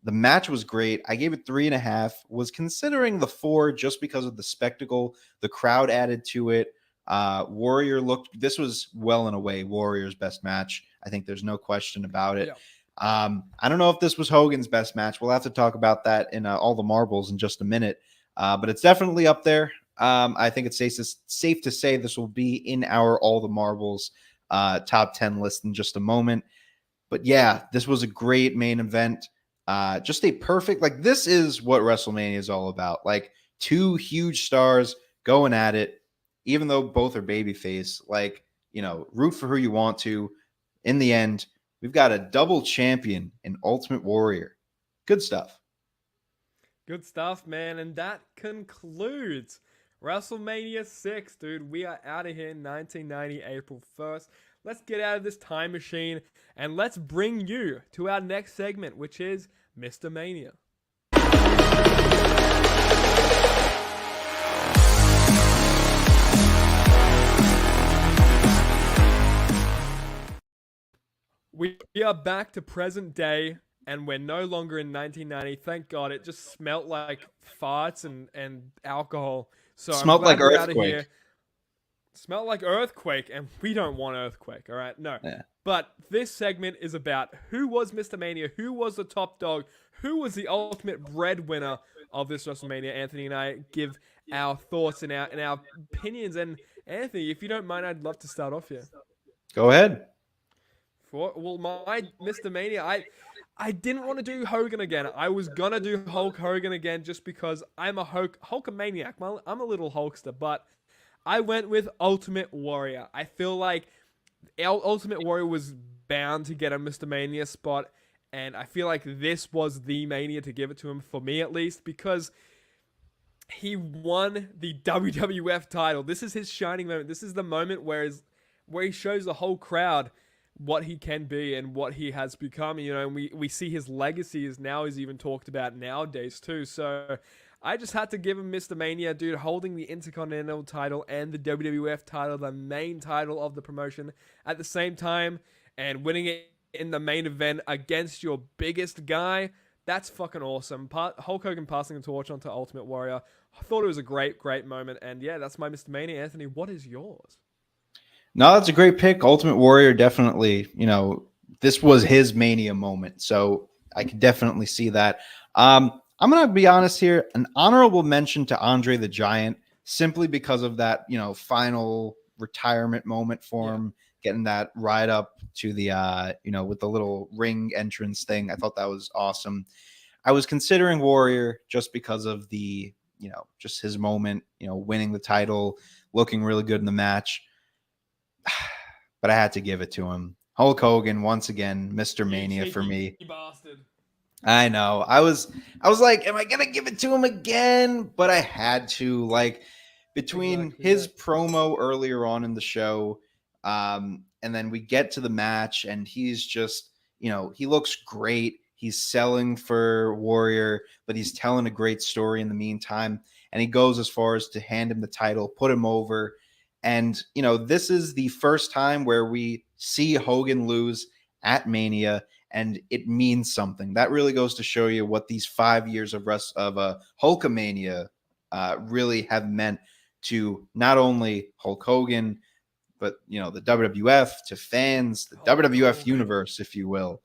The match was great. I gave it 3.5. Was considering the 4 just because of the spectacle. The crowd added to it. Warrior looked. This was well and away Warrior's best match. I think there's no question about it. Yeah. I don't know if this was Hogan's best match. We'll have to talk about that in all the marbles in just a minute. But it's definitely up there. I think it's safe to say this will be in our all the marbles top 10 list in just a moment. But yeah, this was a great main event. Just a perfect, like, this is what WrestleMania is all about. Like, 2 huge stars going at it, even though both are babyface. Like, root for who you want to. In the end, we've got a double champion in Ultimate Warrior. Good stuff. Good stuff, man. And that concludes WrestleMania 6, dude. We are out of here in 1990, April 1st. Let's get out of this time machine and let's bring you to our next segment, which is Mr. Mania. We are back to present day, and we're no longer in 1990. Thank God. It just smelt like farts and alcohol. So smelled like earthquake. Smelled like earthquake, and we don't want earthquake, all right? No. Yeah. But this segment is about who was Mr. Mania, who was the top dog, who was the ultimate breadwinner of this WrestleMania. Anthony and I give our thoughts and our opinions. And Anthony, if you don't mind, I'd love to start off here. Go ahead. Well, my Mr. Mania, I didn't want to do Hogan again. I was going to do Hulk Hogan again just because I'm a Hulkamaniac. I'm a little Hulkster, but I went with Ultimate Warrior. I feel like Ultimate Warrior was bound to get a Mr. Mania spot, and I feel like this was the Mania to give it to him, for me at least, because he won the WWF title. This is his shining moment. This is the moment where he shows the whole crowd what he can be and what he has become. And we see his legacy is even talked about nowadays too. So I just had to give him Mr. Mania, dude, holding the Intercontinental title and the WWF title, the main title of the promotion at the same time, and winning it in the main event against your biggest guy. That's fucking awesome. Hulk Hogan passing the torch onto Ultimate Warrior. I thought it was a great, great moment. And yeah, that's my Mr. Mania. Anthony, what is yours? No, that's a great pick. Ultimate Warrior, definitely, this was his Mania moment. So I can definitely see that. I'm going to be honest here. An honorable mention to Andre the Giant, simply because of that, final retirement moment for him, getting that ride up to the, with the little ring entrance thing. I thought that was awesome. I was considering Warrior just because of the, just his moment, winning the title, looking really good in the match. But I had to give it to him. Hulk Hogan, once again, Mr. Mania for me. Bastard. I know. I was like, am I gonna give it to him again? But I had to. Like, between his promo earlier on in the show, and then we get to the match, and he's just, he looks great. He's selling for Warrior, but he's telling a great story in the meantime. And he goes as far as to hand him the title, put him over. And, this is the first time where we see Hogan lose at Mania, and it means something. That really goes to show you what these 5 years of Hulkamania really have meant to not only Hulk Hogan, but, the WWF, to fans, the WWF universe, if you will.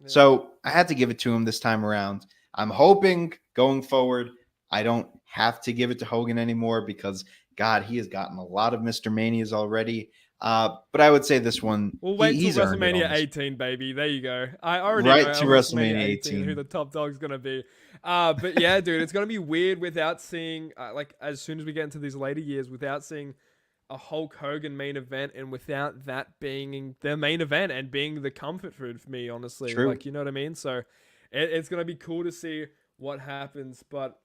So I had to give it to him this time around. I'm hoping going forward, I don't have to give it to Hogan anymore, because God, he has gotten a lot of Mr. Manias already. But I would say this one. We'll wait till WrestleMania 18, baby. There you go. I already know to WrestleMania 18 who the top dog's gonna be. But yeah, dude, it's gonna be weird without seeing as soon as we get into these later years, without seeing a Hulk Hogan main event, and without that being the main event and being the comfort food for me, honestly. True. You know what I mean? So it's gonna be cool to see what happens, but.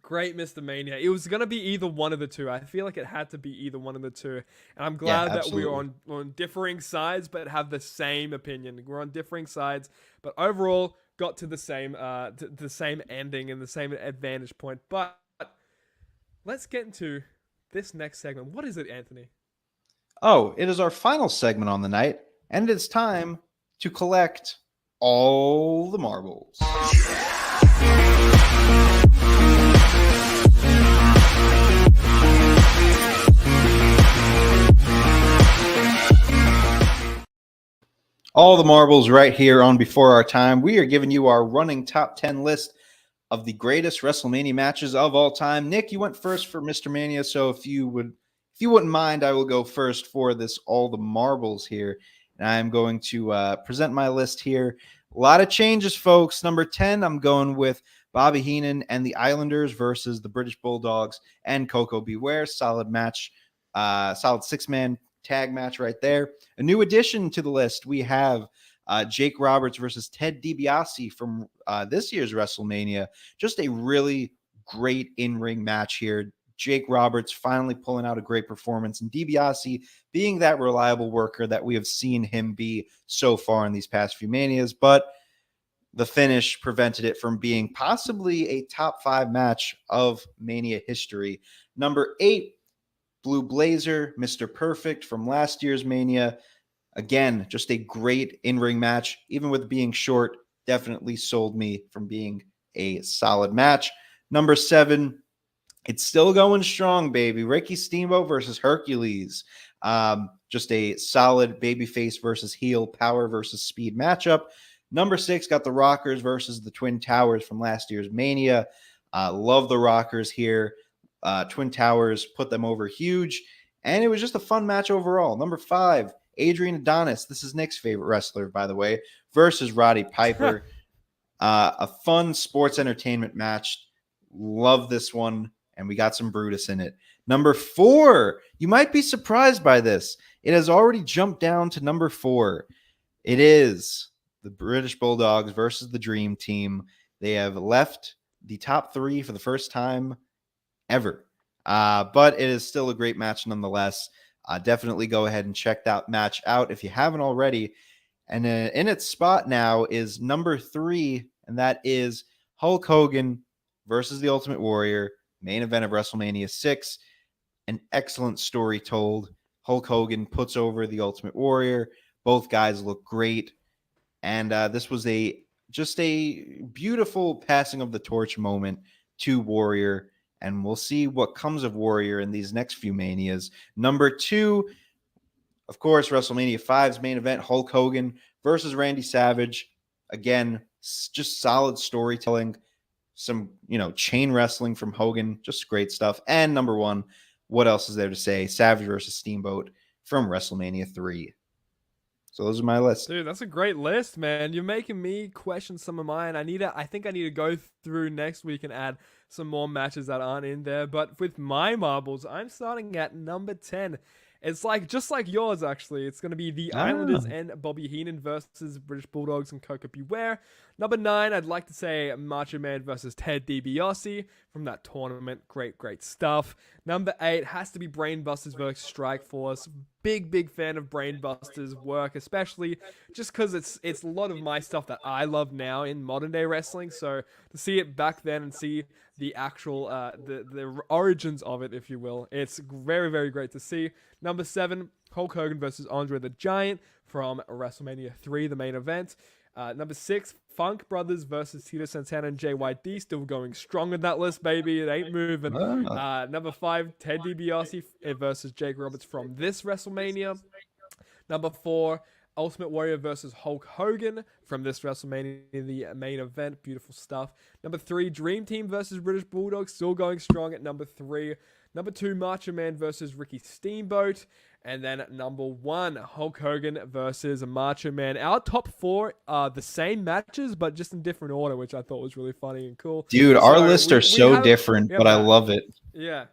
Great Mr. Mania. It was going to be either one of the two. I feel like it had to be either one of the two. And I'm glad that we were on differing sides, but have the same opinion. We're on differing sides, but overall got to the same ending and the same advantage point. But let's get into this next segment. What is it, Anthony? Oh, it is our final segment on the night, and it's time to collect all the marbles. All the marbles right here on Before Our Time. We are giving you our running top 10 list of the greatest WrestleMania matches of all time. Nick, you went first for Mr. Mania, so if you wouldn't mind, I will go first for this all the marbles here. And I'm going to present my list here. A lot of changes, folks. Number 10, I'm going with Bobby Heenan and the Islanders versus the British Bulldogs and Coco Beware. Solid match, solid six-man tag match right there. A new addition to the list, we have Jake Roberts versus Ted DiBiase from this year's WrestleMania. Just a really great in-ring match here. Jake Roberts finally pulling out a great performance, and DiBiase being that reliable worker that we have seen him be so far in these past few Manias, but the finish prevented it from being possibly a top 5 match of Mania history. Number 8, Blue Blazer, Mr. Perfect from last year's Mania. Again, just a great in-ring match. Even with being short, definitely sold me from being a solid match. Number 7, it's still going strong, baby. Ricky Steamboat versus Hercules. Just a solid babyface versus heel, power versus speed matchup. Number 6 got the Rockers versus the Twin Towers from last year's Mania. Love the Rockers here. Twin Towers put them over huge, and it was just a fun match overall. Number 5, Adrian Adonis. This is Nick's favorite wrestler, by the way, versus Roddy Piper. A fun sports entertainment match. Love this one, and we got some Brutus in it. Number 4, you might be surprised by this. It has already jumped down to number 4. It is the British Bulldogs versus the Dream Team. They have left the top 3 for the first time ever. But it is still a great match nonetheless. Definitely go ahead and check that match out if you haven't already. And in its spot now is number 3, and that is Hulk Hogan versus the Ultimate Warrior, main event of WrestleMania VI. An excellent story told. Hulk Hogan puts over the Ultimate Warrior. Both guys look great. And this was just a beautiful passing of the torch moment to Warrior. And we'll see what comes of Warrior in these next few Manias. Number 2, of course, WrestleMania V's main event, Hulk Hogan versus Randy Savage. Again, just solid storytelling. Some, chain wrestling from Hogan. Just great stuff. And number 1, what else is there to say? Savage versus Steamboat from WrestleMania 3. So those are my lists. Dude, that's a great list, man. You're making me question some of mine. I think I need to go through next week and add some more matches that aren't in there. But with my marbles, I'm starting at number 10. It's just like yours, actually. It's going to be the Islanders and Bobby Heenan versus British Bulldogs and Coco Beware. Number 9, I'd like to say Macho Man versus Ted DiBiase from that tournament. Great stuff. Number 8 has to be Brainbusters versus Strikeforce. Big fan of Brainbusters' work, especially just because it's a lot of my stuff that I love now in modern day wrestling. So to see it back then and see the actual the origins of it, if you will, it's very great to see. Number 7, Hulk Hogan versus Andre the Giant from WrestleMania 3, the main event. Number 6, Funk Brothers versus Tito Santana and JYD, still going strong in that list, baby. It ain't moving. Number 5, Ted DiBiase versus Jake Roberts from this WrestleMania. Number 4, Ultimate Warrior versus Hulk Hogan from this WrestleMania, the main event. Beautiful stuff. Number 3, Dream Team versus British Bulldogs, still going strong at number 3. Number 2, Macho Man versus Ricky Steamboat. And then number 1, Hulk Hogan versus Macho Man. Our top 4 are the same matches, but just in different order, which I thought was really funny and cool. Dude, our lists are so different, but I love it. Yeah.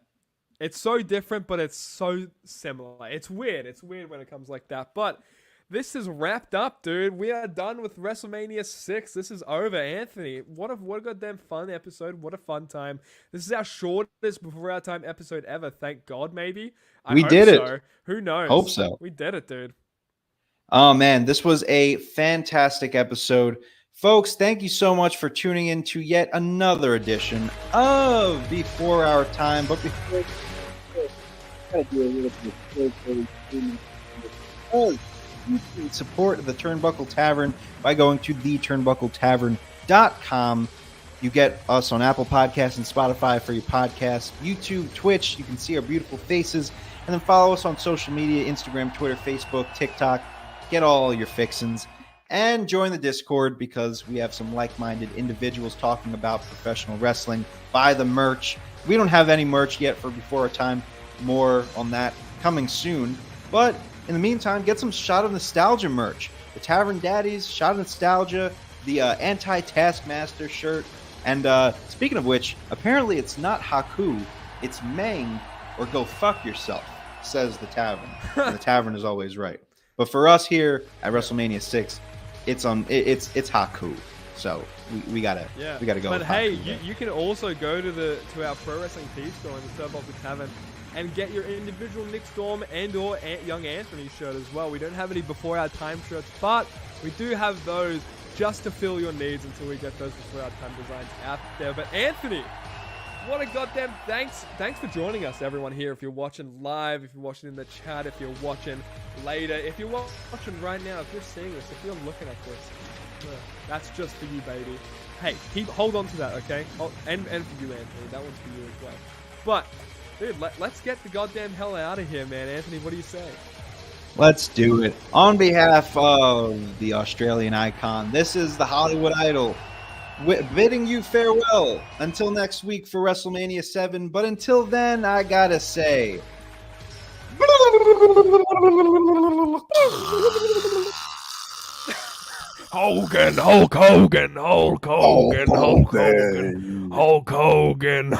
It's so different, but it's so similar. It's weird. It's weird when it comes like that. But this is wrapped up, dude. We are done with WrestleMania 6. This is over, Anthony. What a goddamn fun episode. What a fun time. This is our shortest before our time episode ever. Thank God, maybe. We did it. So. Who knows? Hope so. We did it, dude. Oh, man, this was a fantastic episode. Folks, thank you so much for tuning in to yet another edition of Before Our Time. But before you can support the Turnbuckle Tavern by going to theturnbuckletavern.com. You get us on Apple Podcasts and Spotify for your podcasts, YouTube, Twitch. You can see our beautiful faces. And then follow us on social media, Instagram, Twitter, Facebook, TikTok. Get all your fixins. And join the Discord because we have some like-minded individuals talking about professional wrestling. Buy the merch. We don't have any merch yet for Before Our Time. More on that coming soon. But in the meantime, get some Shot of Nostalgia merch. The Tavern Daddies, Shot of Nostalgia, the Anti-Taskmaster shirt. And speaking of which, apparently it's not Haku, it's Mang, or go fuck yourself, says the Tavern. And the Tavern is always right. But for us here at WrestleMania 6, it's Haku. So we gotta go. But hey, you can also go to our Pro Wrestling Tee store in the Turnbuckle Tavern and get your individual Nick Storm and or Young Anthony shirt as well. We don't have any Before Our Time shirts, but we do have those just to fill your needs until we get those Before Our Time designs out there. But Anthony, what a goddamn thanks for joining us, everyone here. If you're watching live, if you're watching in the chat, if you're watching later, if you're watching right now, if you're seeing this, if you're looking at this, that's just for you, baby. Hey, hold on to that, okay? And for you, Anthony, that one's for you as well. But dude, let's get the goddamn hell out of here, man. Anthony, what do you say? Let's do it. On behalf of the Australian icon, this is the Hollywood Idol, bidding you farewell until next week for WrestleMania 7. But until then, I gotta say, Hogan, Hulk Hogan, Hulk Hogan, Hulk Hogan, Hulk Hogan.